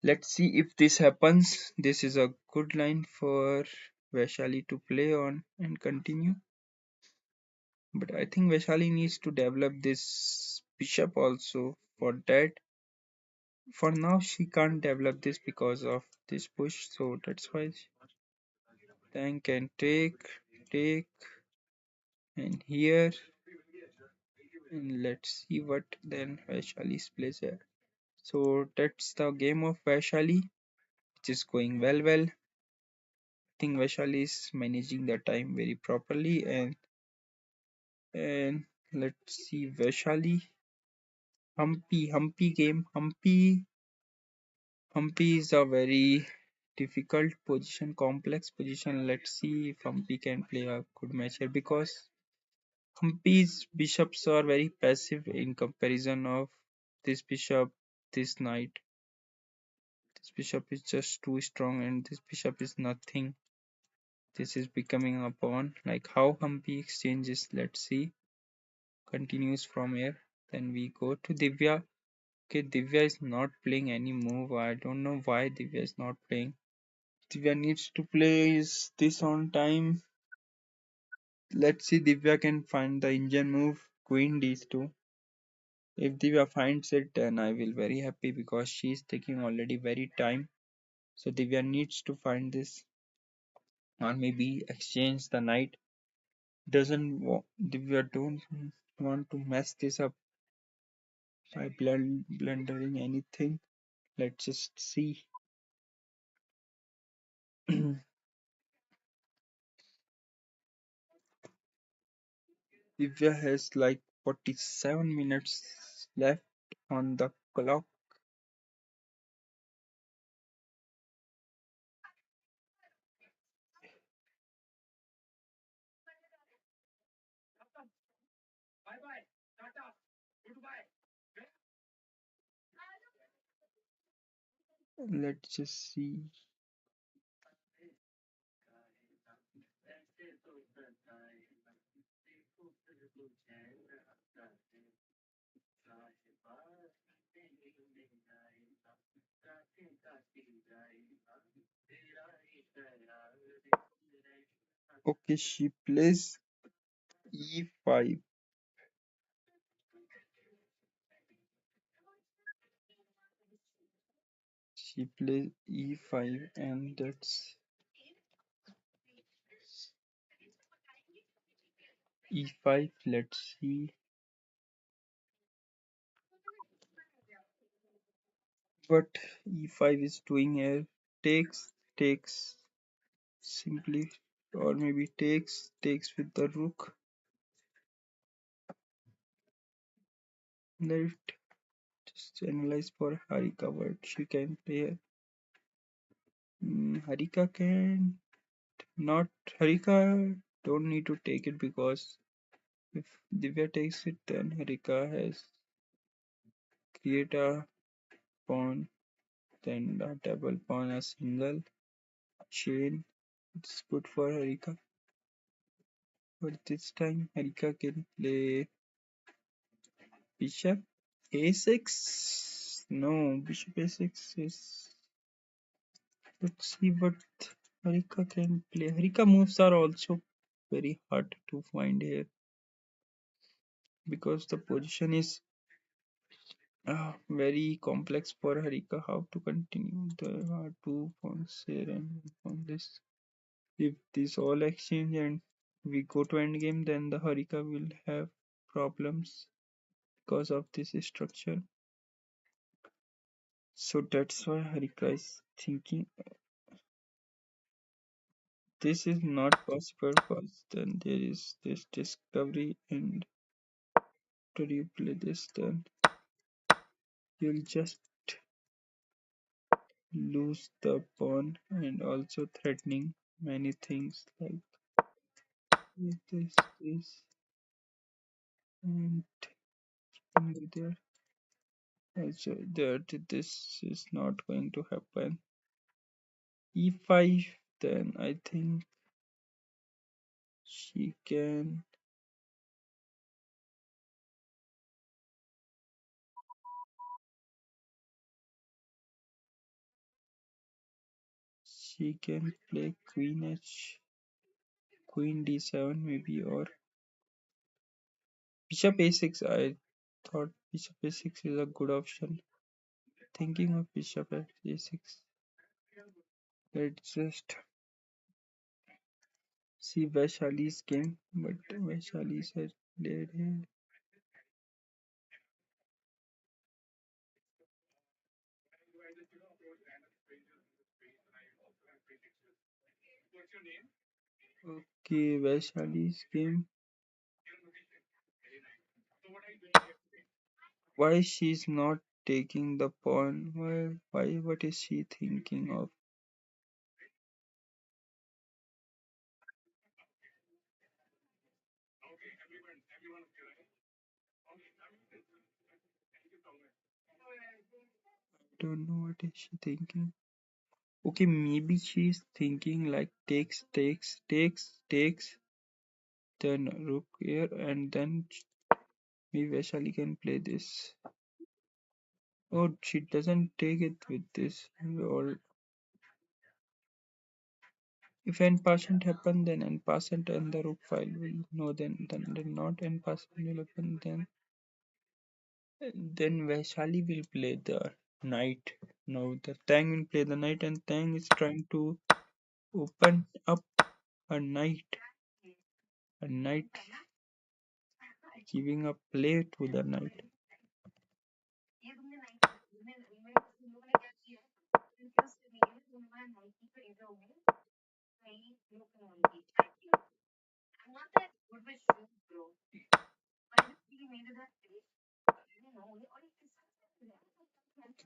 Let's see if this happens. This is a good line for Vaishali to play on and continue. But I think Vaishali needs to develop this bishop also. For that, for now she can't develop this because of this push. So that's why then can take, and here, and let's see what then Vaishali plays here. So that's the game of Vaishali, which is going well. I think Vaishali is managing the time very properly, and let's see Vaishali. Humpy game. Humpy is a very difficult position, complex position. Let's see if Humpy can play a good match here, because Humpy's bishops are very passive in comparison of this bishop, this knight. This bishop is just too strong, and this bishop is nothing. This is becoming a pawn. Like how Humpy exchanges. Let's see. Continues from here. Then we go to Divya. Okay, Divya is not playing any move. I don't know why Divya is not playing. Divya needs to play is this on time. Let's see Divya can find the Indian move. Queen d2. If Divya finds it, then I will very happy, because she is taking already very time. So Divya needs to find this, or maybe exchange the knight. Divya don't want to mess this up by blundering anything. Let's just see. Divya has like 47 minutes left on the clock. Let's just see. Okay, she plays e5. She plays e5, and that's e5. Let's see what e5 is doing here. Takes simply, or maybe takes with the rook. Let's just analyze for Harika what she can play here. Harika can not. Harika don't need to take it, because if Divya takes it, then Harika has create a pawn, then a double pawn, a single chain. It's good for Harika. But this time Harika can play bishop a6. No, bishop a6 is. Let's see what Harika can play. Harika moves are also very hard to find here because the position is very complex for Harika. How to continue the two pawns here and on this. If this all exchange and we go to endgame, then the Harika will have problems because of this structure. So that's why Harika is thinking this is not possible because then there is this discovery, and after you play this then you'll just lose the pawn and also threatening many things like this and there also that this is not going to happen. E5, then I think she can play queen h, queen d7 maybe, or bishop a6. I thought bishop a6 is a good option. Thinking of bishop a6. Let's just see Vaishali's game, but Vaishali has played here. Okay, Vaishali's game. Why she's not taking the pawn? Why? What is she thinking of? Don't know what is she thinking. Okay, maybe she's thinking like takes, then rook here, and then maybe Vaishali can play this. Oh, she doesn't take it with this. Or if n percent happen, then n percent and the rook file will no, then not n percent will happen. Then Vaishali will play the knight. No, the Tang will play the knight, and Tang is trying to open up a knight, a knight giving a play to the knight.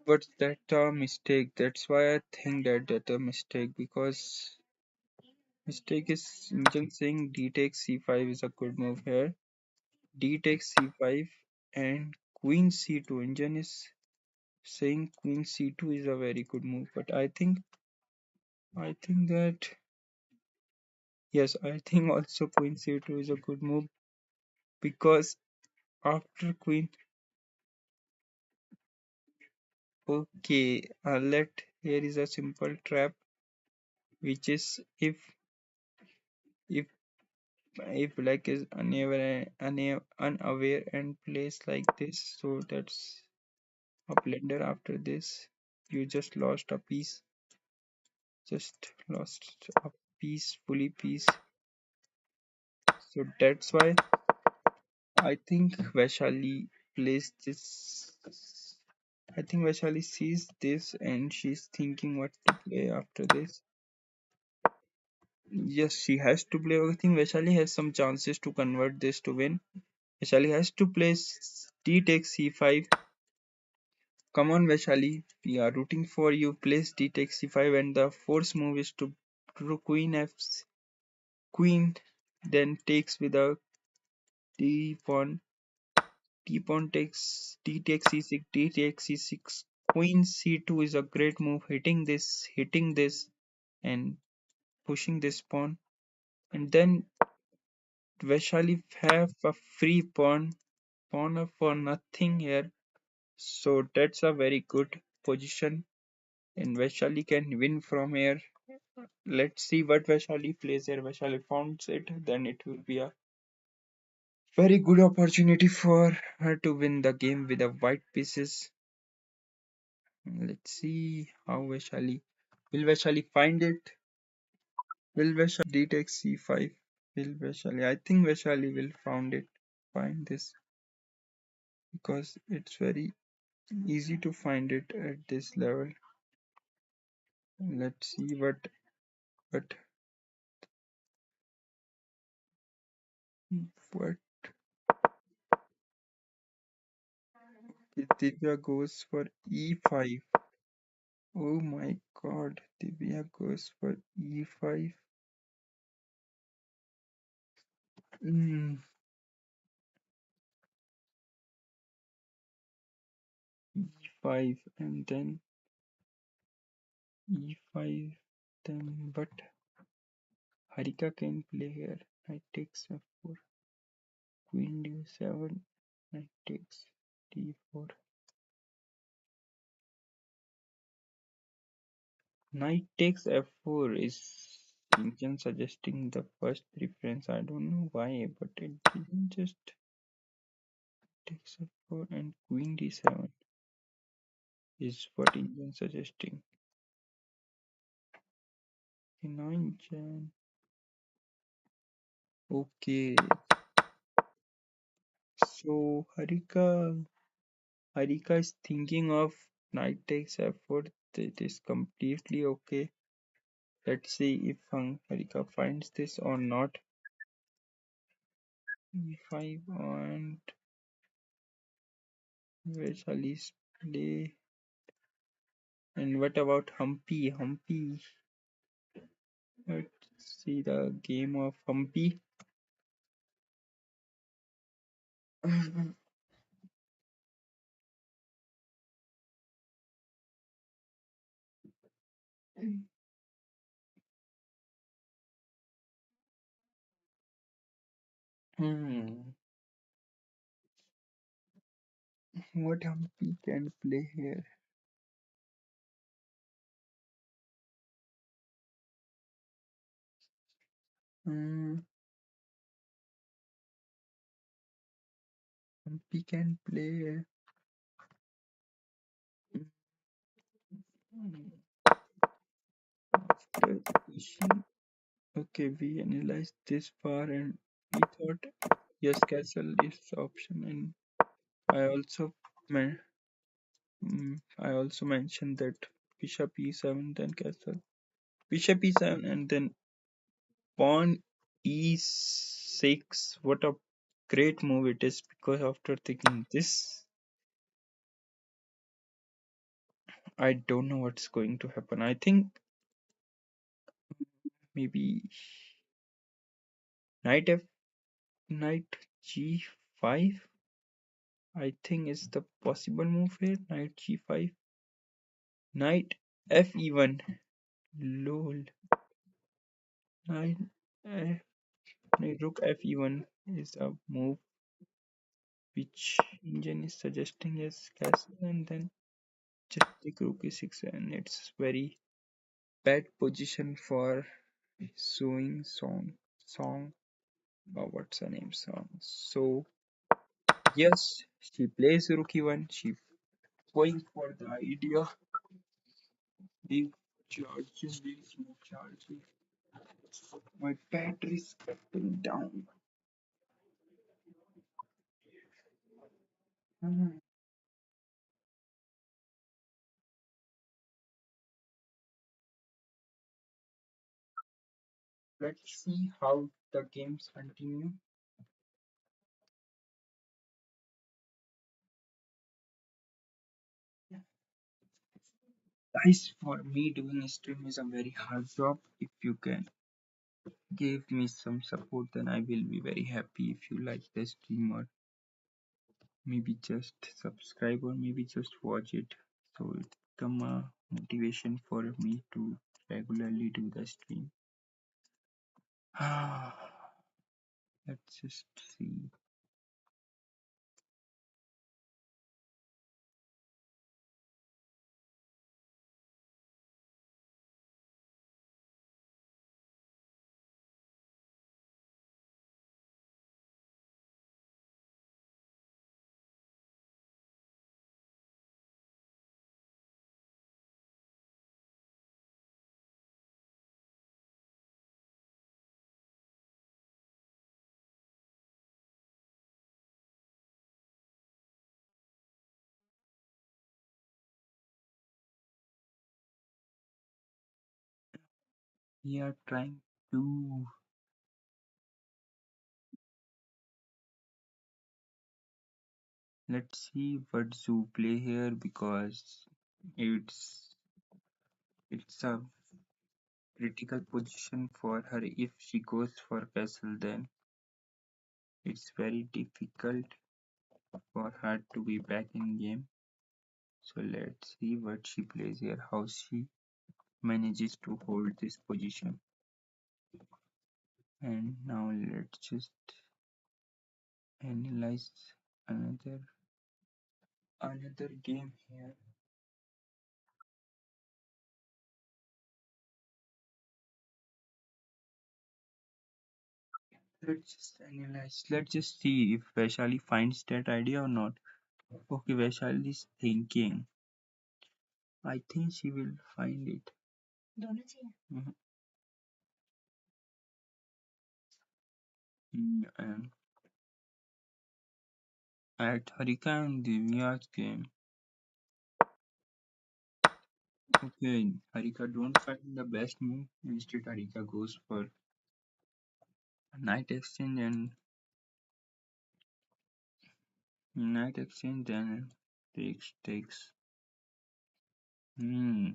But that's a mistake. That's why I think that that's a mistake, because mistake is Indian saying d takes c5 is a good move here. D takes c5 and queen c2. Indian is saying queen c2 is a very good move, but I think that yes, I think also queen c2 is a good move because after queen. Okay, let here is a simple trap, which is if black is unaware and plays like this, so that's a blunder. After this, you just lost a piece, just lost a piece, fully piece. So that's why I think Vaishali plays this. I think Vaishali sees this and she's thinking what to play after this. Yes, she has to play. I think Vaishali has some chances to convert this to win. Vaishali has to play d takes c5. Come on, Vaishali, we are rooting for you. Place d takes c5, and the force move is to queen f, queen, then takes with a d pawn. D pawn takes d takes c6, d takes c6. Queen c2 is a great move. Hitting this, and pushing this pawn, and then Vaishali have a free pawn up for nothing here. So that's a very good position, and Vaishali can win from here. Let's see what Vaishali plays here. Vaishali founds it, then it will be a very good opportunity for her to win the game with the white pieces. Let's see how Vaishali find it. Will Vaishali d takes c5? Will Vaishali? I think Vaishali will find this because it's very easy to find it at this level. Let's see what what Divya goes for e5. Oh my god, Divya goes for e5. Mm, e5 and then e5. Then but Harika can play here. Knight takes f4. Queen d7. Knight takes d4. Knight takes f4 is Indian suggesting the first preference. I don't know why, but it didn't just takes f4 and queen d7 is what Indian suggesting. 9 Jan. Okay, so Harika is thinking of knight takes f4. That is completely okay. Let's see if Harika finds this or not. e5 and where shall he play? And what about Humpy? Let's see the game of Humpy. Hmm. What Humpy can play here? Hmm. Humpy can play. Hmm. After question. Okay, we analyzed this far and we thought yes, castle is the option, and I also men- I also mentioned that bishop e7 then castle, bishop e7 and then pawn e6. What a great move it is, because after thinking this, I don't know what's going to happen. I think maybe knight f knight g5, I think is the possible move here. Knight g5, knight f e1. Lol. Knight f, knight rook f e1 is a move which engine is suggesting as castle, and then just take rook e6, and it's very bad position for showing song what's her name song. So yes, she plays rook e1. She going for the idea. Leave charges, leave no charges. My battery's cutting down. Let's see how the games continue. Guys, for me doing a stream is a very hard job. If you can give me some support, then I will be very happy. If you like the stream, or maybe just subscribe, or maybe just watch it, so it become a motivation for me to regularly do the stream. Let's just see. We are trying to. Let's see what Zoo play here because it's it's a critical position for her. If she goes for castle, then it's very difficult for her to be back in game. So let's see what she plays here, how she manages to hold this position. And now let's just analyze another game here. Let's just analyze. Let's just see if Vaishali finds that idea or not. Okay, Vaishali is thinking. I think she will find it. Mhm. And at Harika and Divya's game. Okay, Harika don't find the best move. Instead, Harika goes for knight exchange and knight exchange, then takes. Hmm.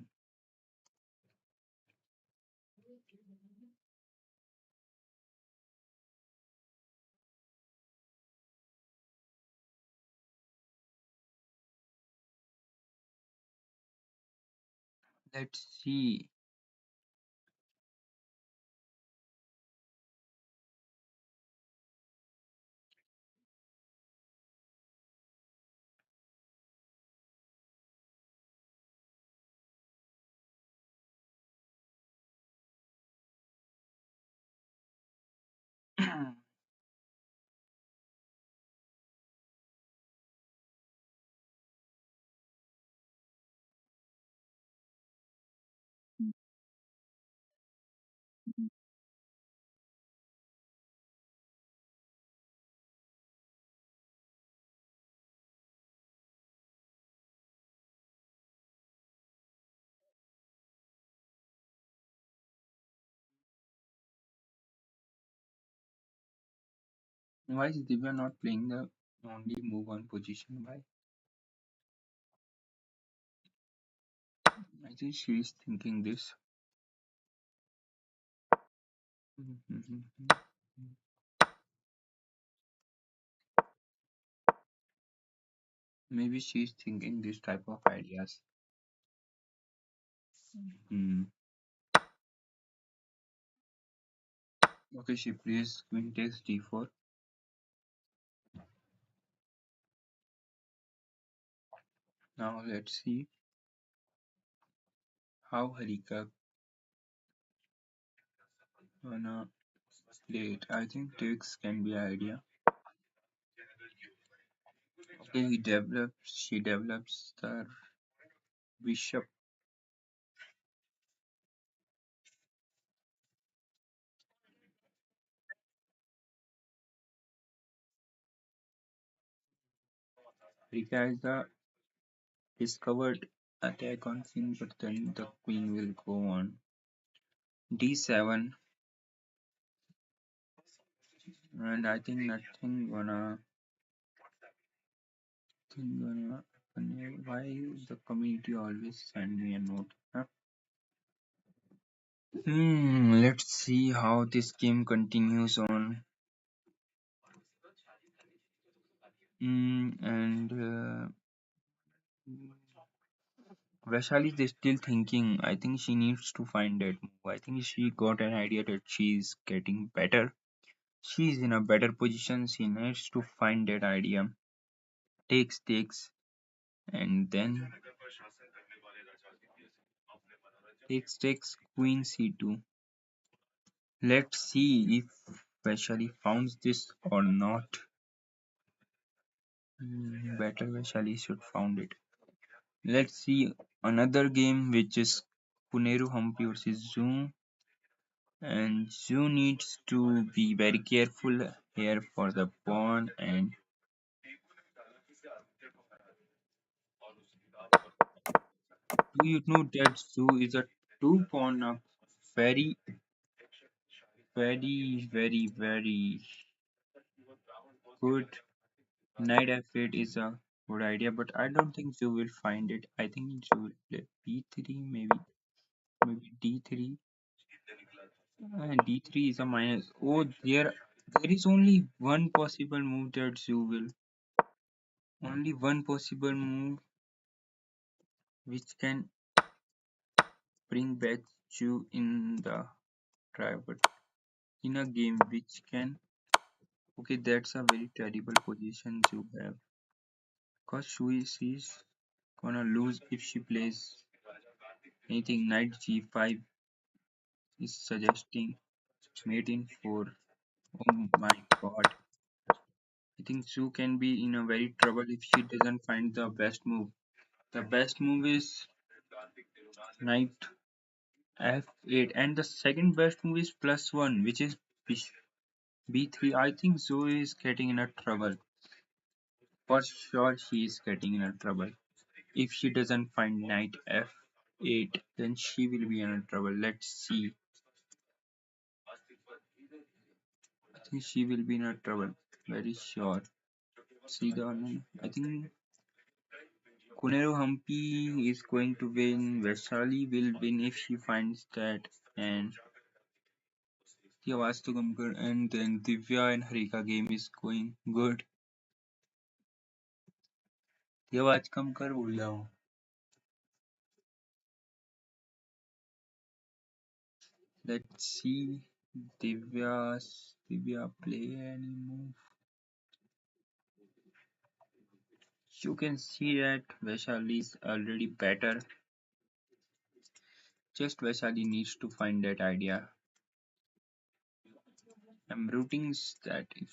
Let's see. Why is Divya not playing the only move on position? Why? I think she is thinking this. Maybe she is thinking this type of ideas. Hmm. Okay, she plays queen takes d4. Now let's see how Harika gonna play it. I think takes can be idea. Okay, she develops the bishop. Harika is the discovered attack on queen, but then the queen will go on d7, and I think nothing gonna happen here. Why the community always send me a note? Huh? Let's see how this game continues on. And Vaishali is still thinking. I think she needs to find that move. I think she got an idea that she's getting better. She's in a better position. She needs to find that idea. Takes, and then takes queen c2. Let's see if Vaishali founds this or not. Better Vaishali should found it. Let's see another game which is Puneru Hampi versus Zoom. And Zoo needs to be very careful here for the pawn. And do you know that Zoo is a two pawn of very, very good. Knight f8 is a good idea, but I don't think you will find it. I think you will play b3, maybe d3. D3 is a minus. Oh, there is only one possible move which can bring back you in the try, but in a game which can. Okay, that's a very terrible position you have. Cause she's gonna lose if she plays anything. Knight g5 is suggesting mate in 4. Oh my god. I think Sue can be in a very trouble if she doesn't find the best move. The best move is knight f8, and the second best move is +1, which is b3. I think Zoe is getting in a trouble. For sure, she is getting in a trouble. If she doesn't find knight f8, then she will be in a trouble. Let's see. I think she will be in a trouble. Very sure. See the one. I think Kunero Humpy is going to win. Vaishali will win if she finds that. And the आवाज तो कम कर. And then Divya and Harika game is going good. ये आवाज कम कर बोल रहा हूँ. Let's see Divya play any move. You can see that Vaishali is already better. Just Vaishali needs to find that idea. I'm rooting that if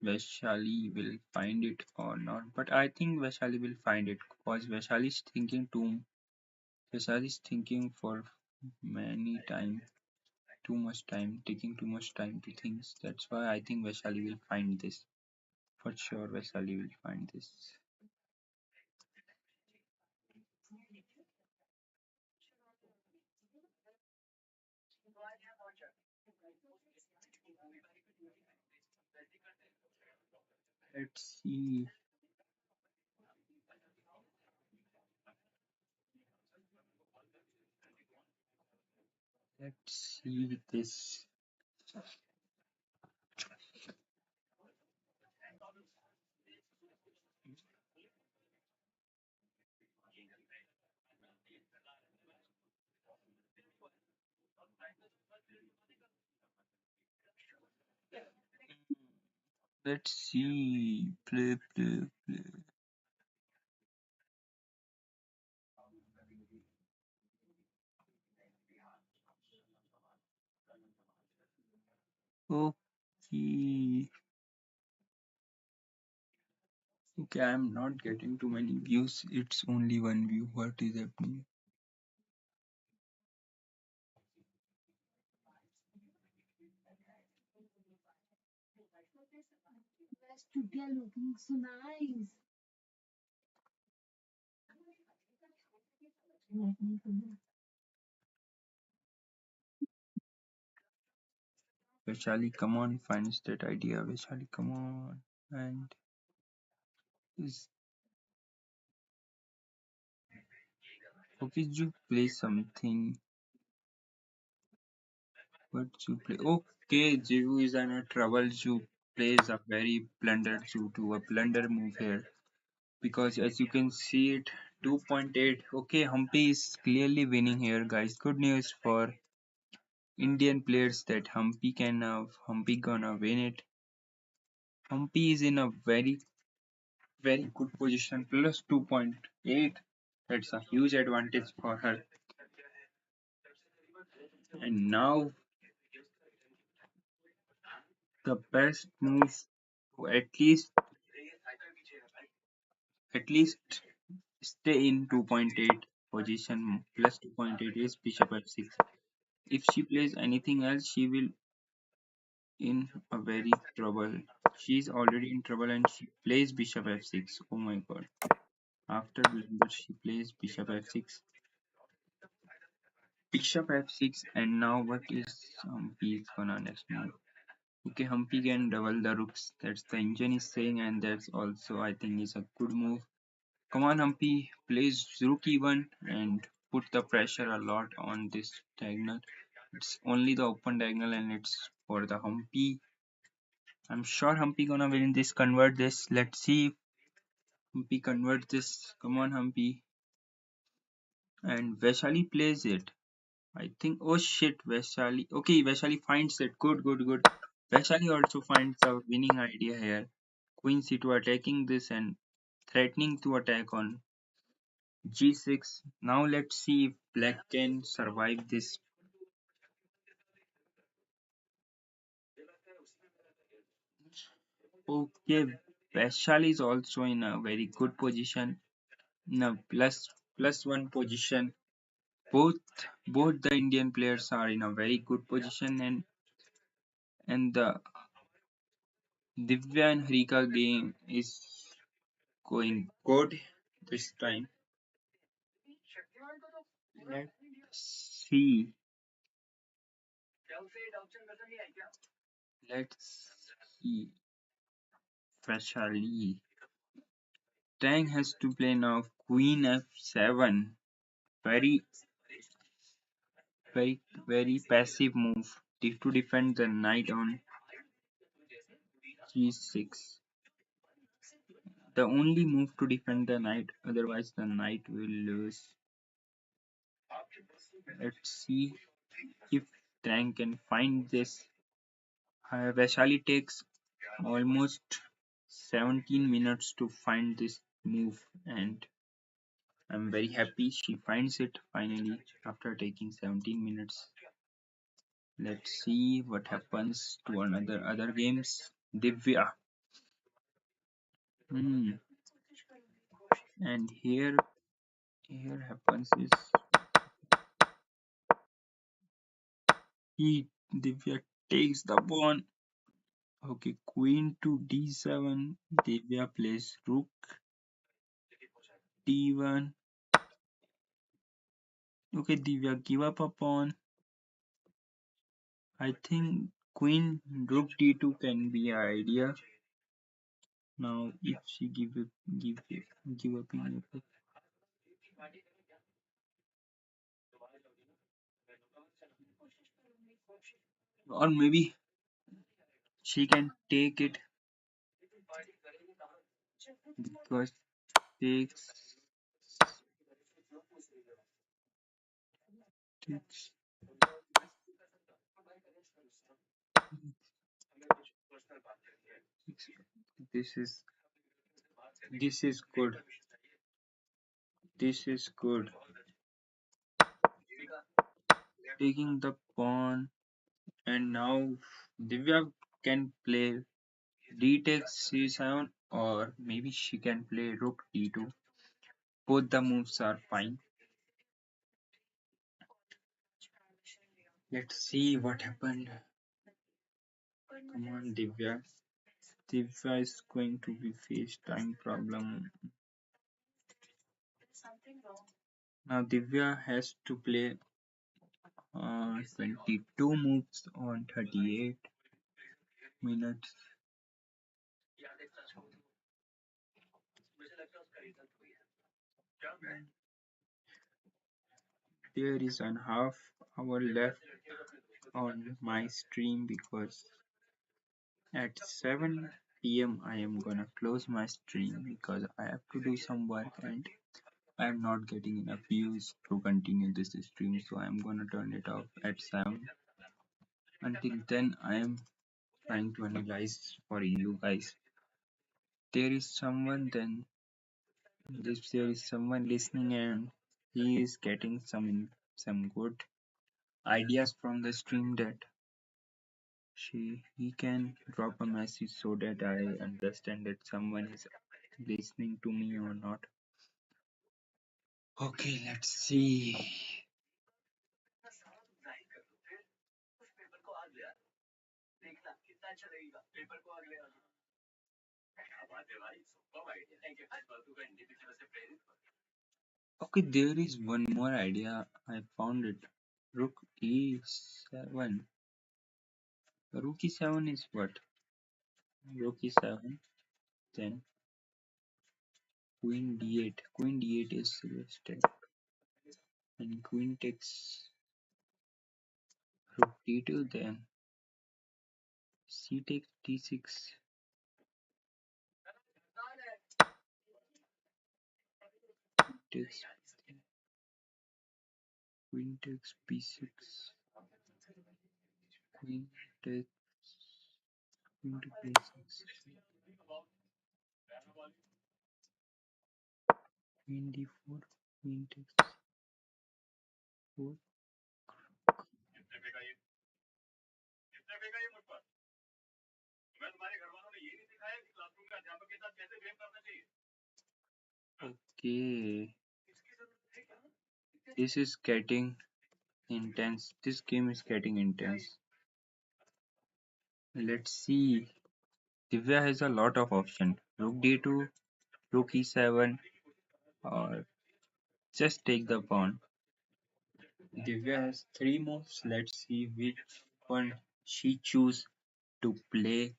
Vaishali will find it or not, but I think Vaishali will find it because Vaishali is thinking for many time, too much time, taking too much time to think. That's why I think Vaishali will find this. For sure, Vaishali will find this. Let's see. Let's see this. Let's see. Play, play, play. Okay. Okay, I'm not getting too many views. It's only one view. What is happening? Vaishali, come on, finds that idea. Vaishali, come on. And is okay, you play something. What you play? Okay, Jivu is in a trouble. You plays a very blunder to a blunder move here. Because as you can see it, 2.8. Okay, Humpy is clearly winning here, guys. Good news for Indian players that Humpy gonna win it. Humpy is in a very good position, plus 2.8. That's a huge advantage for her. And now the best move to at least stay in 2.8 position, plus 2.8 is bishop f6. If she plays anything else, she will in a very trouble. She's already in trouble and she plays bishop f6. Oh my god. After blunder, she plays bishop f6. Bishop f6, and now what is Humpy's gonna next move? Okay, Humpy can double the rooks. That's the engine is saying, and that's also I think is a good move. Come on, Humpy, plays rook e1 and put the pressure a lot on this diagonal. It's only the open diagonal, and it's for the Humpy. I'm sure Humpy gonna win this. Convert this. Let's see if Humpy convert this. Come on, Humpy. And Vaishali plays it. I think. Oh shit, Vaishali. Okay, Vaishali finds it. Good, good, good. Vaishali also finds a winning idea here. Queen c2 attacking this and threatening to attack on g6. Now let's see if black can survive this. Okay, Vaishali is also in a very good position. No, plus one position. Both both the Indian players are in a very good position, and the Divya and Harika game is going good this time. Let's see. Let's see. Vaishali. Tang has to play now Queen f7. Very very passive move to defend the knight on g6. The only move to defend the knight, otherwise the knight will lose. Let's see if Tang can find this. Vaishali takes almost 17 minutes to find this move, and I'm very happy she finds it finally after taking 17 minutes. Let's see what happens to another other games. Divya. Hmm. And here happens is he Divya takes the pawn. Okay, queen to d7. Divya plays rook d1. Okay, Divya give up a pawn. I think queen rook d2 can be an idea. Now if she give up in or maybe she can take it because takes takes this is this is good. This is good. Taking the pawn, and now Divya can play d takes c7, or maybe she can play rook d2. Both the moves are fine. Let's see what happened. Come on, Divya. Divya is going to be face time problem. Now Divya has to play 22 moves on 38 minutes. There is an half hour left on my stream because at 7 p.m. I am gonna close my stream because I have to do some work and I am not getting enough views to continue this stream, so I am gonna turn it off at 7. Until then, I am trying to analyze for you guys. There is someone then if there is someone listening and he is getting some good ideas from the stream, that he can drop a message so that I understand that someone is listening to me or not. Okay, let's see. Okay, there is one more idea. I found it. Rook E7. Rook E7 is what? Rook E7. Then Queen D8. Queen D8 is suggested. And Queen takes Rook D2. Then C takes D6. Takes Queen takes B6. Queen takes Queen to B6. Queen D4. Queen takes 4. Okay, this is getting intense. This game is getting intense. Let's see. Divya has a lot of options. Rook D2, Rook E7, or just take the pawn. Divya has three moves. Let's see which one she choose to play.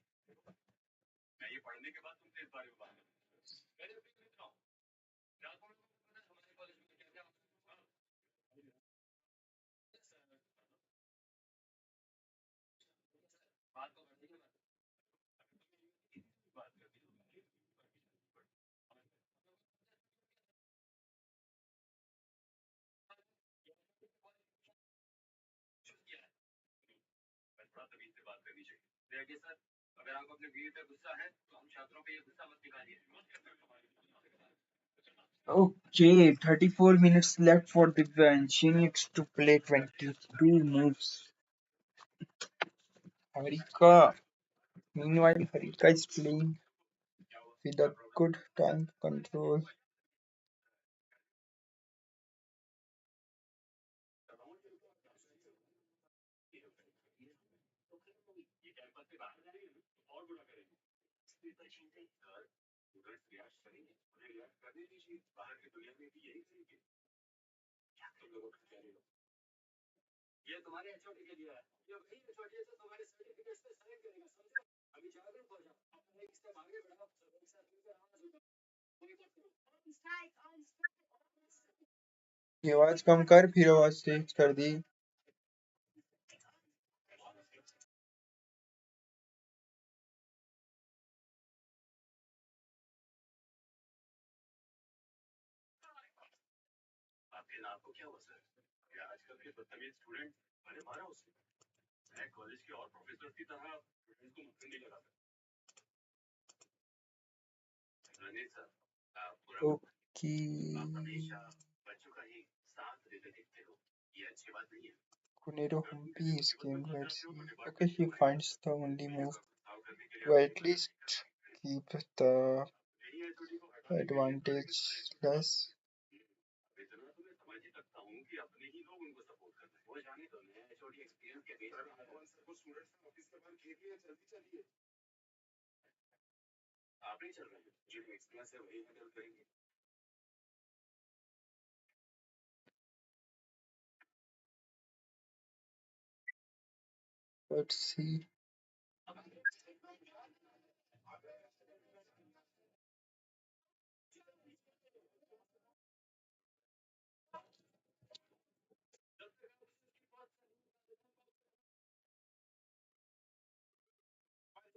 Okay, 34 minutes left for Divya and she needs to play 22 moves. Harika. Meanwhile, Harika is playing with a good time control. ये आवाज कम कर फिर आवाज तेज कर दी okay Kunero Humpi is game. Let's see. Okay, she finds the only move to at least keep the advantage less. Let's see.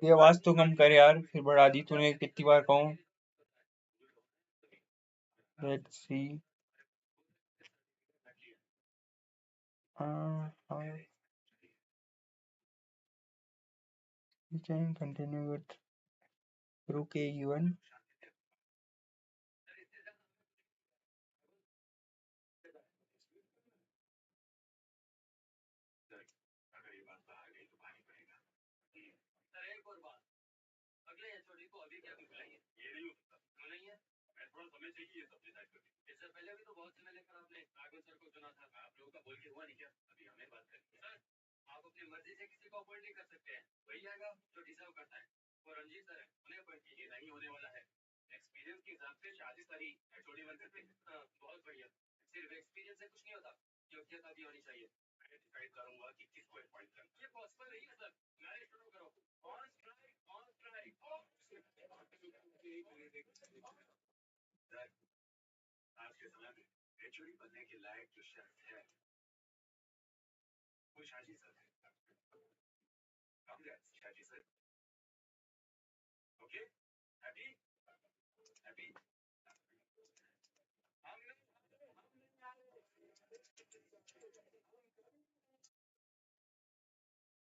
ये आवाज तो कम कर यार फिर बढ़ा दी तूने कितनी बार कहूँ Let's see. We can continue with Rook A1.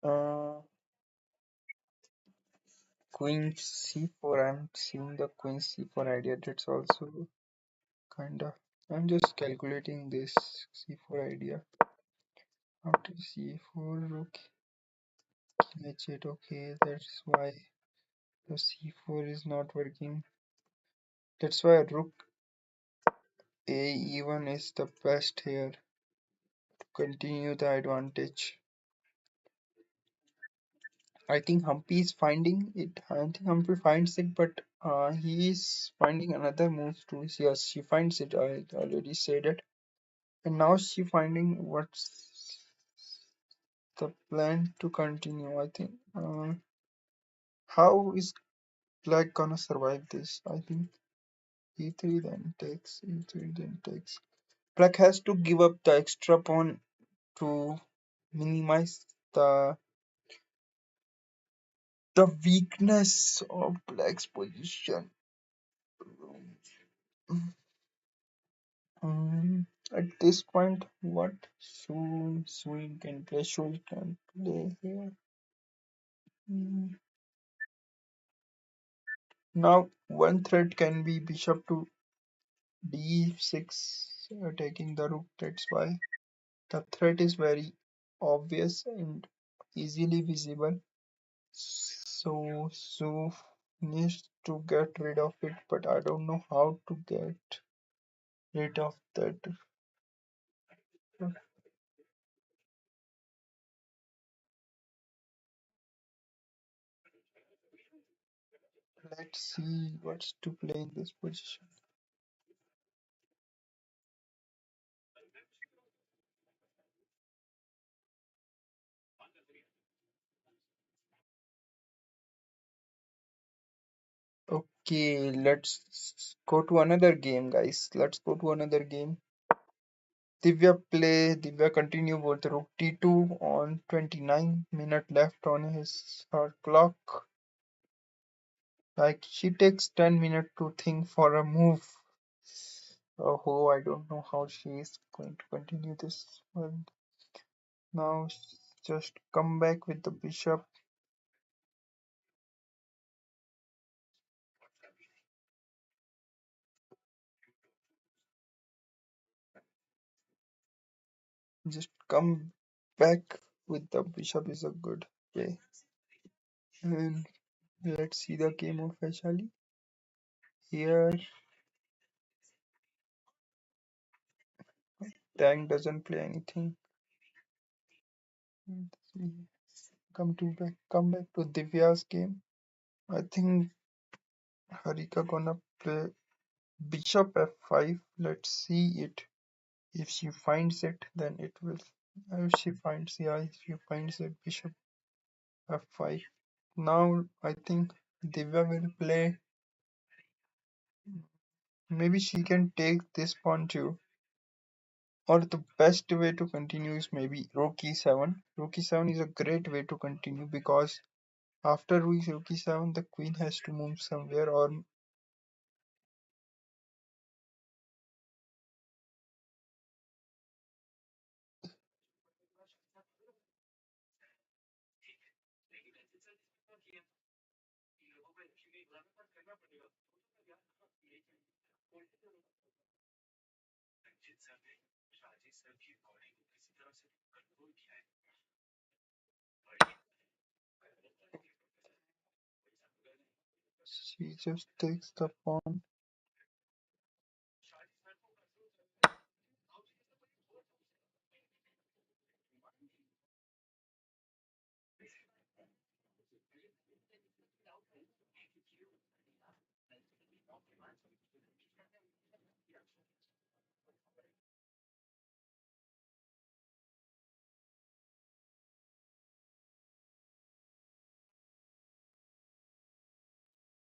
Uh, Queen C4. I'm seeing the Queen C4 idea. That's also kinda. I'm just calculating this C4 idea. After C4, rook H8. Okay, that's why the C4 is not working. That's why rook A1 is the best here to continue the advantage. I think Humpy is finding it. I think Humpy finds it, but he is finding another move too. Yes, she finds it. I already said it. And now she finding what's the plan to continue. I think. How is Black gonna survive this? I think E3 then takes. E3 then takes. Black has to give up the extra pawn to minimize the weakness of Black's position. At this point, what Swing can play? Should can play here. Mm, Now, one threat can be bishop to d6, taking the rook. That's why the threat is very obvious and easily visible. So needs to get rid of it, but I don't know how to get rid of that. Let's see what's to play in this position. Okay, let's go to another game, guys. Let's go to another game. Divya continue with rook t2 on 29 minute left on her clock. Like she takes 10 minutes to think for a move. Oh, I don't know how she is going to continue this one. Now just come back with the bishop. Just come back with the bishop is a good way. And let's see the game of Vaishali. Here, Tang doesn't play anything. Let's see. Come back to Divya's game. I think Harika gonna play bishop f5. Let's see it. If she finds it, then it will. If she finds, yeah, if she finds it, bishop f5. Now I think Divya will play. Maybe she can take this pawn too. Or the best way to continue is maybe rook e7. Rook e7 is a great way to continue because after rook e7, the queen has to move somewhere or she just takes the pawn.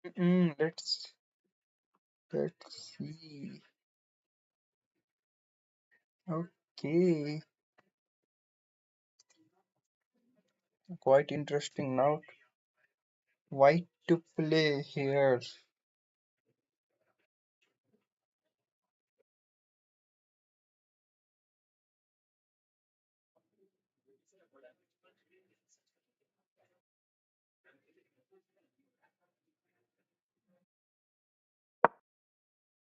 Let's see. Okay, quite interesting. Now, white to play here.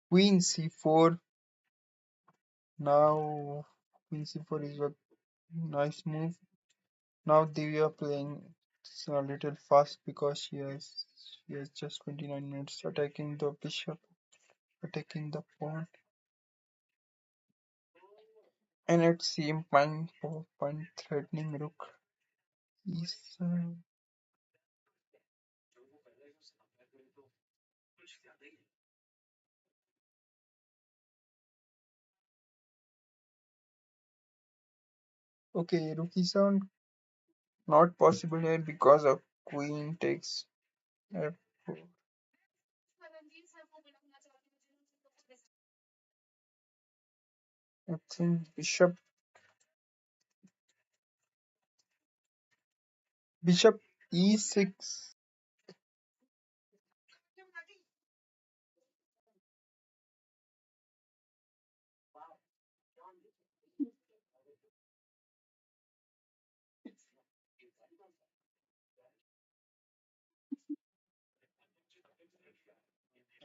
Queen c4. Now, queen c4 is a nice move. Now Divya playing a little fast because she has just 29 minutes attacking the bishop, attacking the pawn, and at same point threatening rook e7. Okay, rook e7 not possible here because of queen takes f4. I think bishop e6.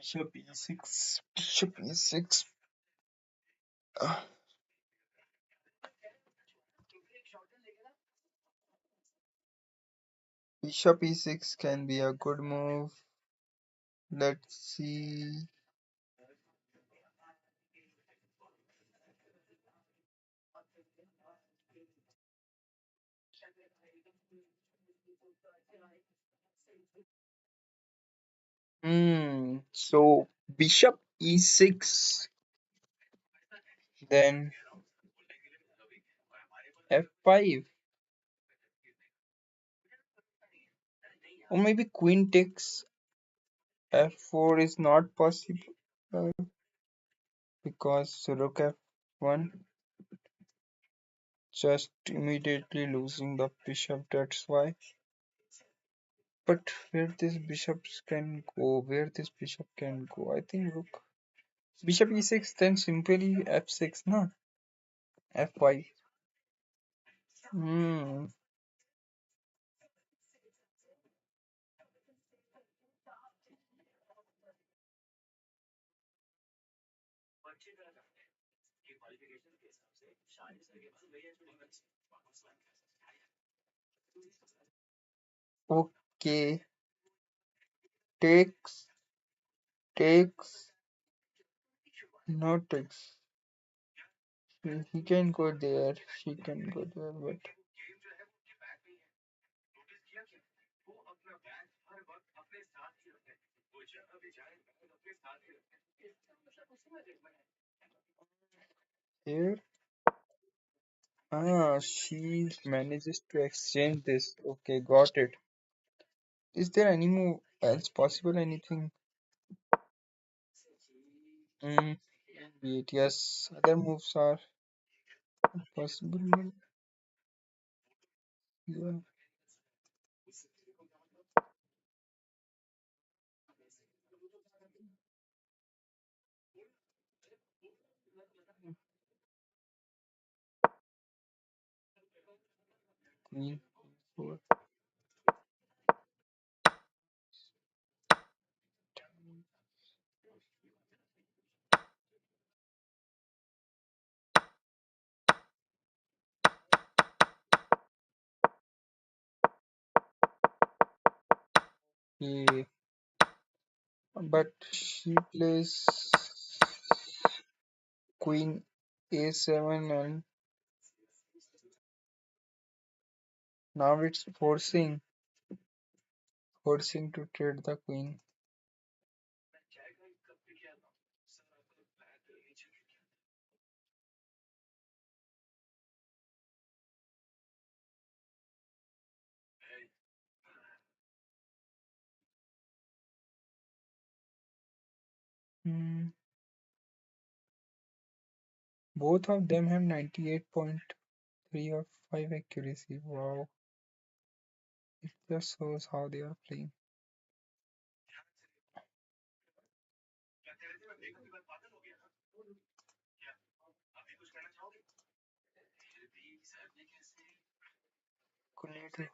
Bishop e6. Bishop e6. Uh, Bishop e6 can be a good move. Let's see. So bishop e6, then f5, or maybe queen takes f4 is not possible because rook f1 just immediately losing the bishop. That's why. But where this bishop can go? I think rook bishop e6, then simply f6, no, f5. Hmm. Okay. Takes, takes, no takes. He can go there, she can go there, but here, she manages to exchange this. Okay, got it. Is there any move else possible? Anything? Mm, wait, yes, other moves are possible. Yeah, queen, four. Okay, but she plays queen a7, and now it's forcing to trade the queen. Both of them have 98.3 or 5 accuracy. Wow, it just shows how they are playing. Calculator.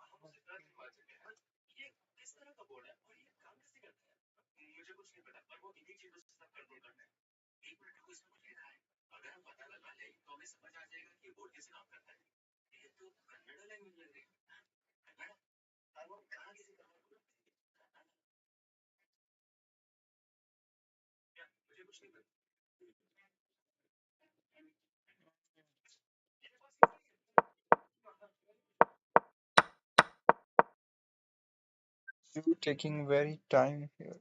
You taking very time here.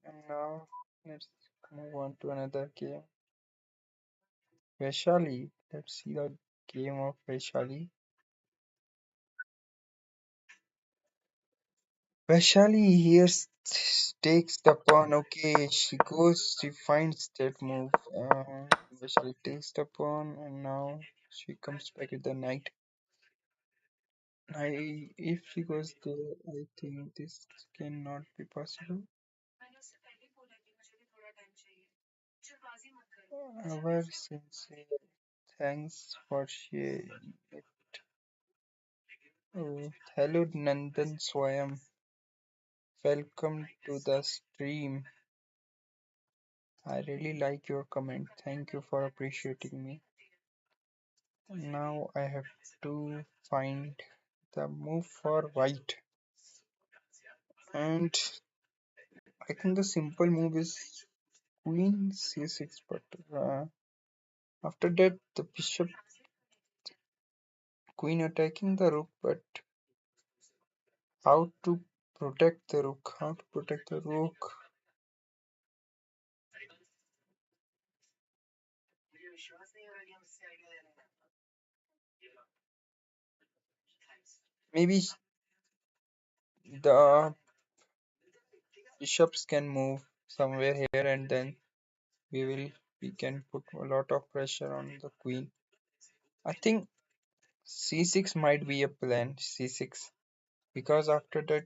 And now let's move on to another game. Vaishali. Let's see the game of Vaishali. Vaishali here takes the pawn. Okay, she finds that move. Vaishali takes the pawn, and now she comes back with the knight. If she goes there, I think this cannot be possible. Our sincere thanks for sharing it. Oh, hello Nandan Swayam. Welcome to the stream. I really like your comment. Thank you for appreciating me. Now I have to find the move for white. And I think the simple move is queen c6, but after that the bishop queen attacking the rook, but how to protect the rook? How to protect the rook? Maybe the bishops can move somewhere here, and then we will we can put a lot of pressure on the queen. I think c6 might be a plan, c6, because after that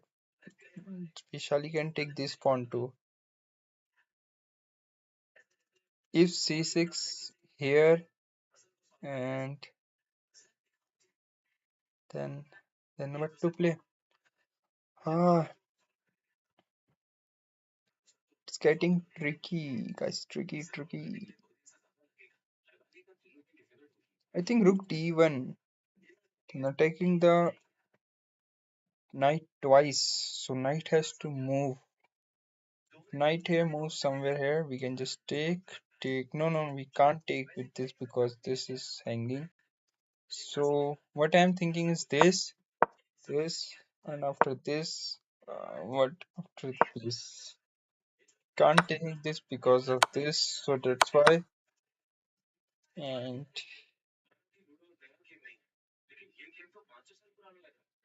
Vishali can take this pawn too. If c6 here, and then what to play? Ah, it's getting tricky, guys. Tricky. I think rook d1, attacking the knight twice, so knight has to move. Knight here moves somewhere here. We can just take. No, we can't take with this because this is hanging. So what I'm thinking is this, and after this, what after this? Can't take this because of this, so that's why. And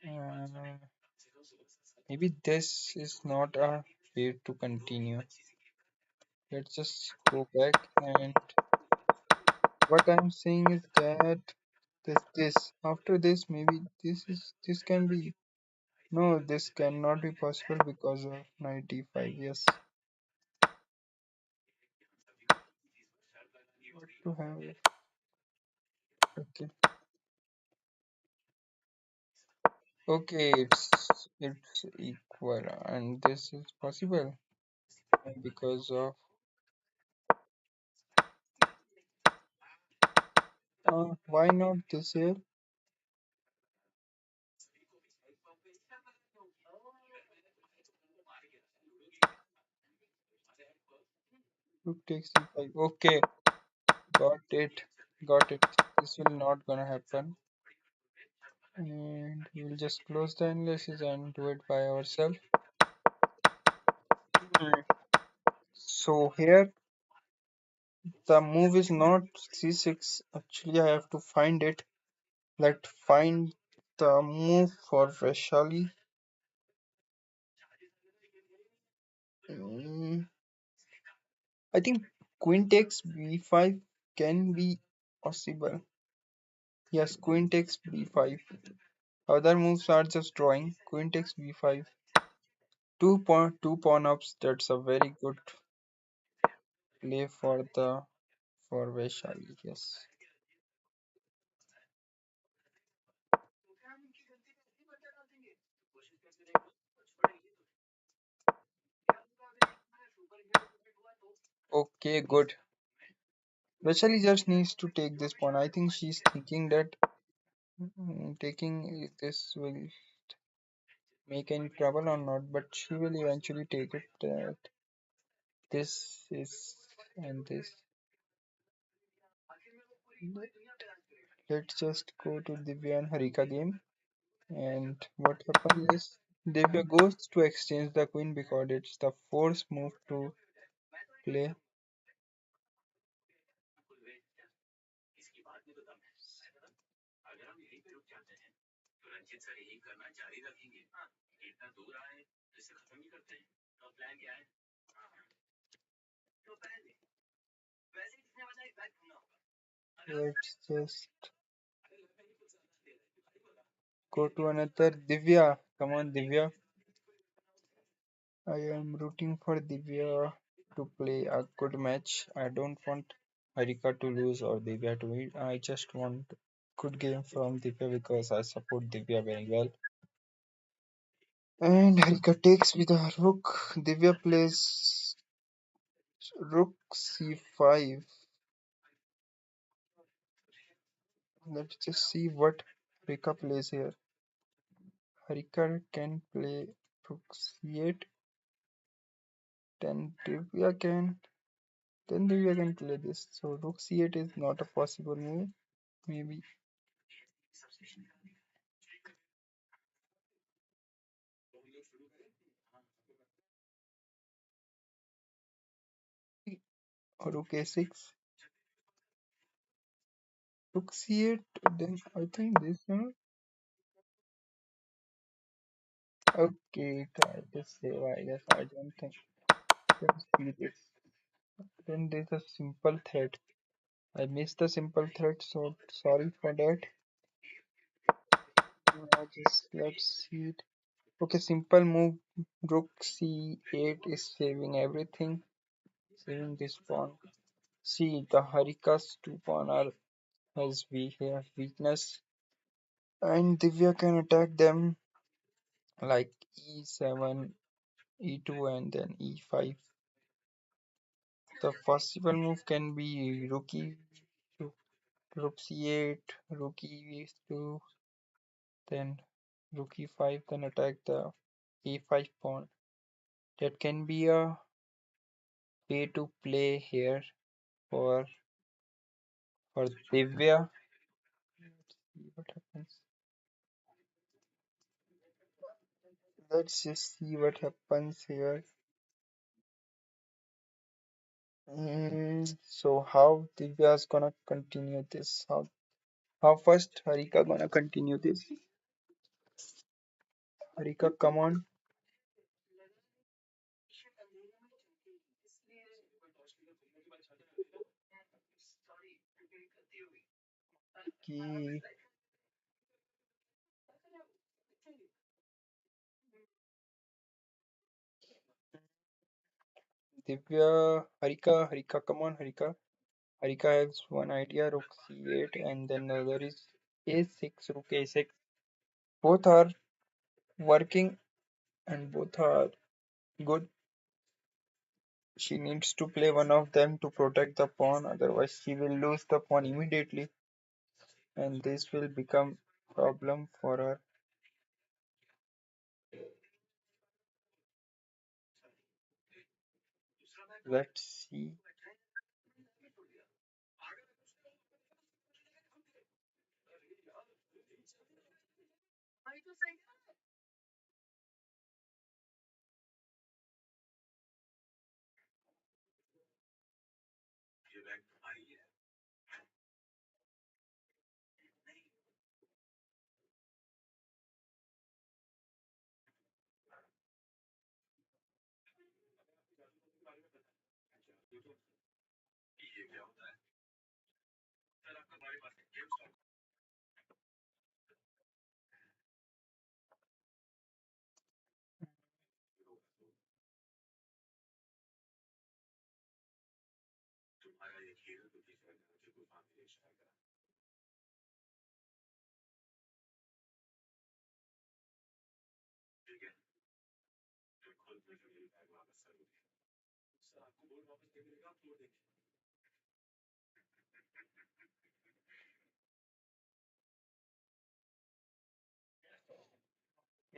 uh, maybe this is not a way to continue. Let's just go back, and what I'm saying is that this after this, maybe this can be. No, this cannot be possible because of 95. Yes, what to have it. Okay, okay, it's equal, and this is possible because of why not this here? Rook takes c5. Okay, got it, got it. This will not gonna happen, and we'll just close the analysis and do it by ourselves. Mm. So here the move is not c6. Actually, I have to find it. Let's find the move for Vaishali. Mm, I think queen takes b5 can be possible. Yes, queen takes b5. Other moves are just drawing. Queen takes b5. Two pawn ups. That's a very good play for Vaishali. Yes. Okay, good. Vaishali just needs to take this pawn. I think she's thinking that taking this will make any trouble or not, but she will eventually take it. That this is and this. Let's just go to Divya and Harika game. And what happens is Divya goes to exchange the queen because it's the force move to play. Let's just go to another Divya. Come on, Divya. I am rooting for Divya to play a good match. I don't want Harika to lose or Divya to win. I just want good game from Divya because I support Divya very well. And Harika takes with a rook. Divya plays rook c5. Let's just see what Harika plays here. Harika can play rook c8. Then Divya can play this. So rook c8 is not a possible move. Maybe rook a6. Rook c8. Then I think this one. Okay, try this save. I guess I don't think. Let's see this. Then there's a simple thread. I missed the simple thread, so sorry for that. Just let's see it. Okay, simple move. Rook c8 is saving everything. Saving this pawn. See, the Harika's two pawn are has weakness, and Divya can attack them like e7, e2, and then e5. The possible move can be rook, rook c8, rook e2, then rook e5, then attack the a5 pawn. That can be a way to play here for for Divya. See what happens. Let's just see what happens here. So how Divya's gonna continue this? How first Harika gonna continue this? Harika, come on. Ki Divya, Harika, come on, Harika. Harika has one idea, rook c8, and then the other is a6, rook a6. Both are working and both are good. She needs to play one of them to protect the pawn, otherwise she will lose the pawn immediately, and this will become problem for her. Let's see.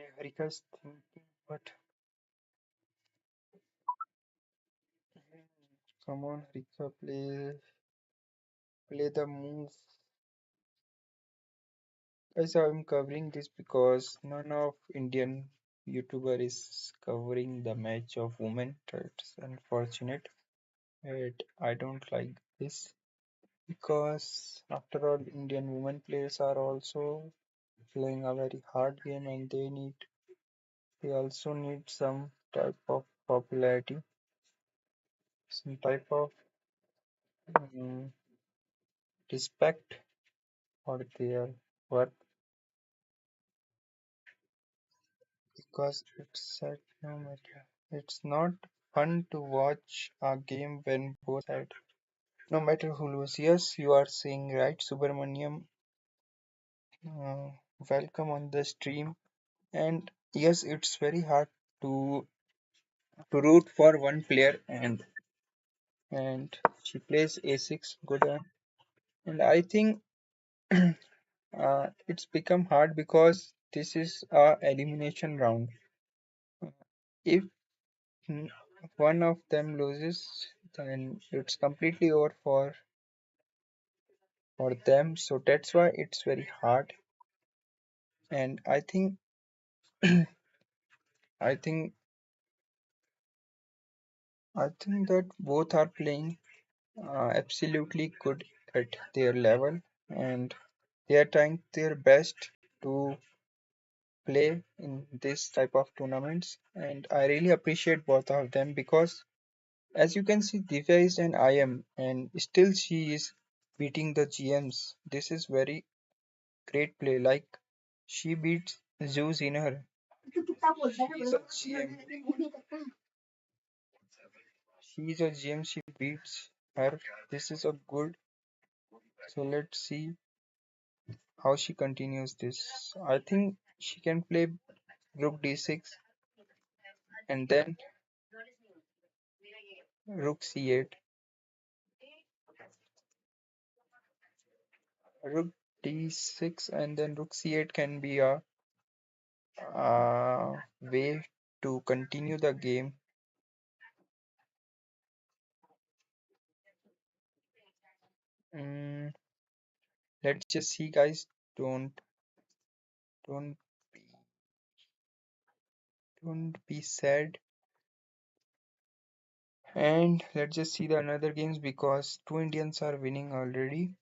Yeah, Harika is thinking, but come on, Harika, play the move. Guys, I'm covering this because none of Indian YouTuber is covering the match of women. It's unfortunate. I don't like this because after all, Indian women players are also playing a very hard game and they also need some type of popularity, some type of um, respect for their work because no matter it's not fun to watch a game when both side no matter who lose. Yes, you are saying right, Subramaniam. Uh, Welcome on the stream. And yes, it's very hard to root for one player and she plays a6 good on. And I think it's become hard because this is a elimination round. If mm, one of them loses, then it's completely over for them. So that's why it's very hard. And I think I think that both are playing absolutely good at their level and they are trying their best to play in this type of tournaments. And I really appreciate both of them because as you can see, Divya is an IM and still she is beating the GMs. This is very great play. Like she beats Zeus in her. She is a GM. She is a GM. She beats her. This is a good. So let's see how she continues this. I think she can play Rook D6 and then Rook C8. Rook D6 and then Rook C8 can be a way to continue the game. Mm, let's just see, guys. Don't don't be don't be sad. And let's just see the another games because two Indians are winning already.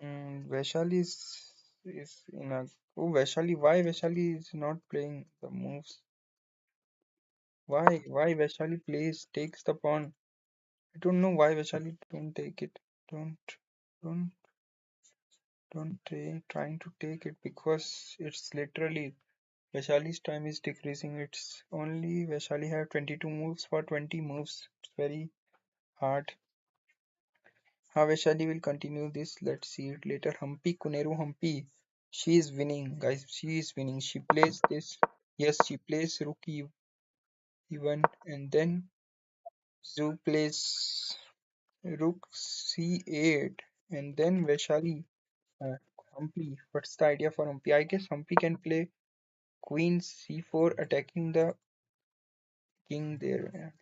Vaishali is in a Vaishali. Why Vaishali is not playing the moves? Why Vaishali plays takes the pawn? I don't know why Vaishali don't take it. Don't don't trying to take it because it's literally Vaishali's time is decreasing. It's only Vaishali have 22 moves for 20 moves. It's very hard. How Vaishali will continue this? Let's see it later. Humpy Kuneru Humpy. She is winning, guys. She is winning. She plays this. Yes, she plays Rook E1 and then Zoo plays Rook C8 and then Vaishali. Uh, Humpy. What's the idea for Humpy? I guess Humpy can play Queen C4 attacking the king there.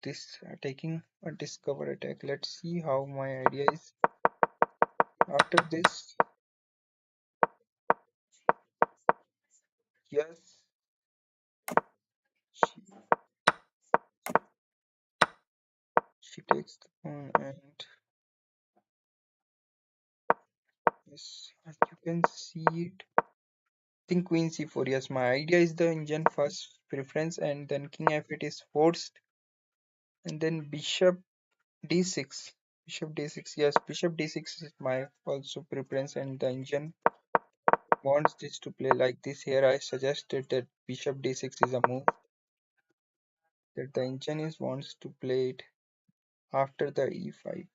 This taking a discover attack. Let's see how my idea is. After this, yes, she, she takes the pawn and yes, as you can see it. Think Queen C4. Yes, my idea is the engine first preference and then King F8 is forced and then Bishop D6. Bishop D6. Yes, Bishop D6 is my also preference and the engine wants this to play like this. Here I suggested that Bishop D6 is a move that the engine is wants to play it after the E5.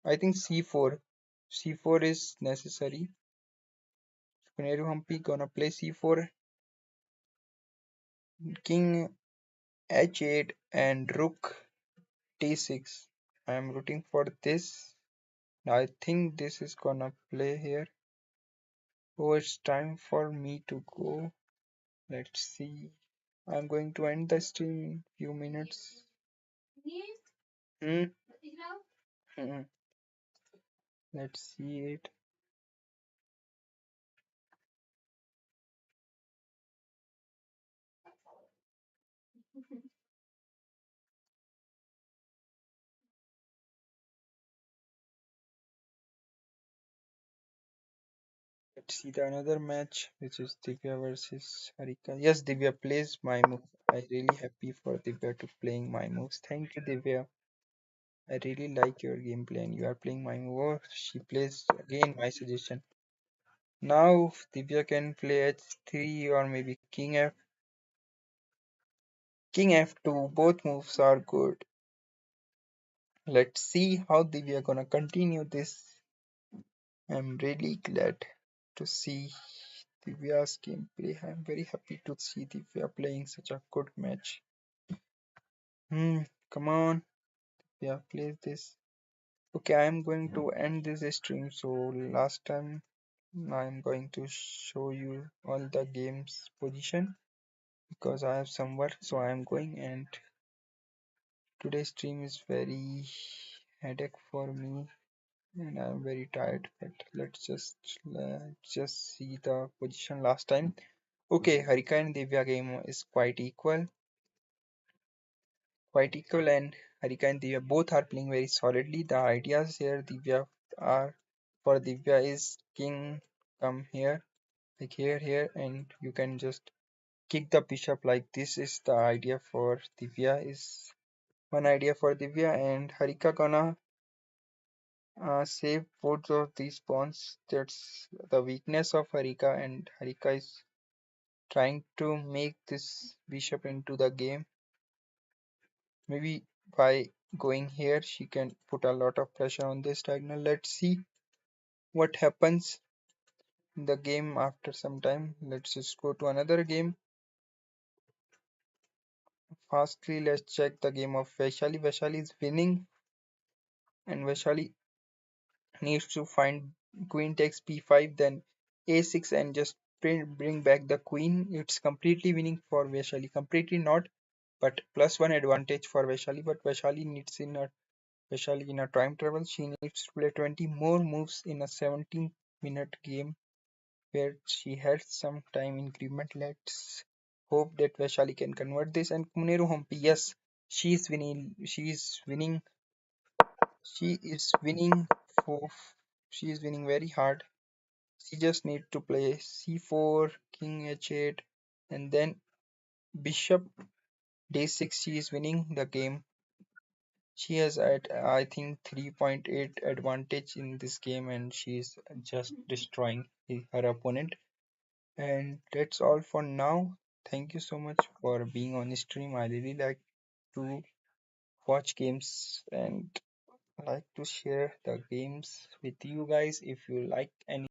I think C4. c4 is necessary. Kuneru Humpy gonna play c4, king h8 and rook d6. I am rooting for this. I think this is gonna play here. Oh, it's time for me to go. Let's see. I'm going to end the stream in few minutes. Hmm. Hmm. Let's see it. Let's see the another match, which is Divya versus Harika. Yes, Divya plays my move. I really happy for Divya to playing my moves. Thank you, Divya. I really like your gameplay and you are playing my move. Oh, she plays again my suggestion. Now Divya can play h3 or maybe king f2. Both moves are good. Let's see how Divya gonna continue this. I'm really glad to see Divya's gameplay. I'm very happy to see Divya playing such a good match. Come on, Divya, play this. Okay, I'm going to end this stream. So last time I'm going to show you all the games position because I have some work. So I'm going, and today's stream is very headache for me and I'm very tired. But let's just see the position last time. Okay, Harika and Divya game is quite equal, and Harika and Divya both are playing very solidly. The ideas here Divya are for Divya is king come here, like here, and you can just kick the bishop like this is the idea for Divya is one idea for Divya, and Harika gonna save both of these pawns. That's the weakness of Harika, and Harika is trying to make this bishop into the game. Maybe by going here, she can put a lot of pressure on this diagonal. Let's see what happens in the game after some time. Let's just go to another game. Fastly, let's check the game of Vaishali. Vaishali is winning, and Vaishali needs to find queen takes b5, then a6, and just bring back the queen. It's completely winning for Vaishali. Completely not, but +1 advantage for Vaishali. But Vaishali in a time travel, she needs to play 20 more moves in a 17-minute game where she had some time increment. Let's hope that Vaishali can convert this. And Kuneru Humpi, yes, she is winning. She is winning for. She is winning very hard. She just need to play c4, king h8, and then bishop d6. She is winning the game. She has at I think 3.8 advantage in this game, and she is just destroying her opponent. And that's all for now. Thank you so much for being on the stream. I really like to watch games and like to share the games with you guys. If you like any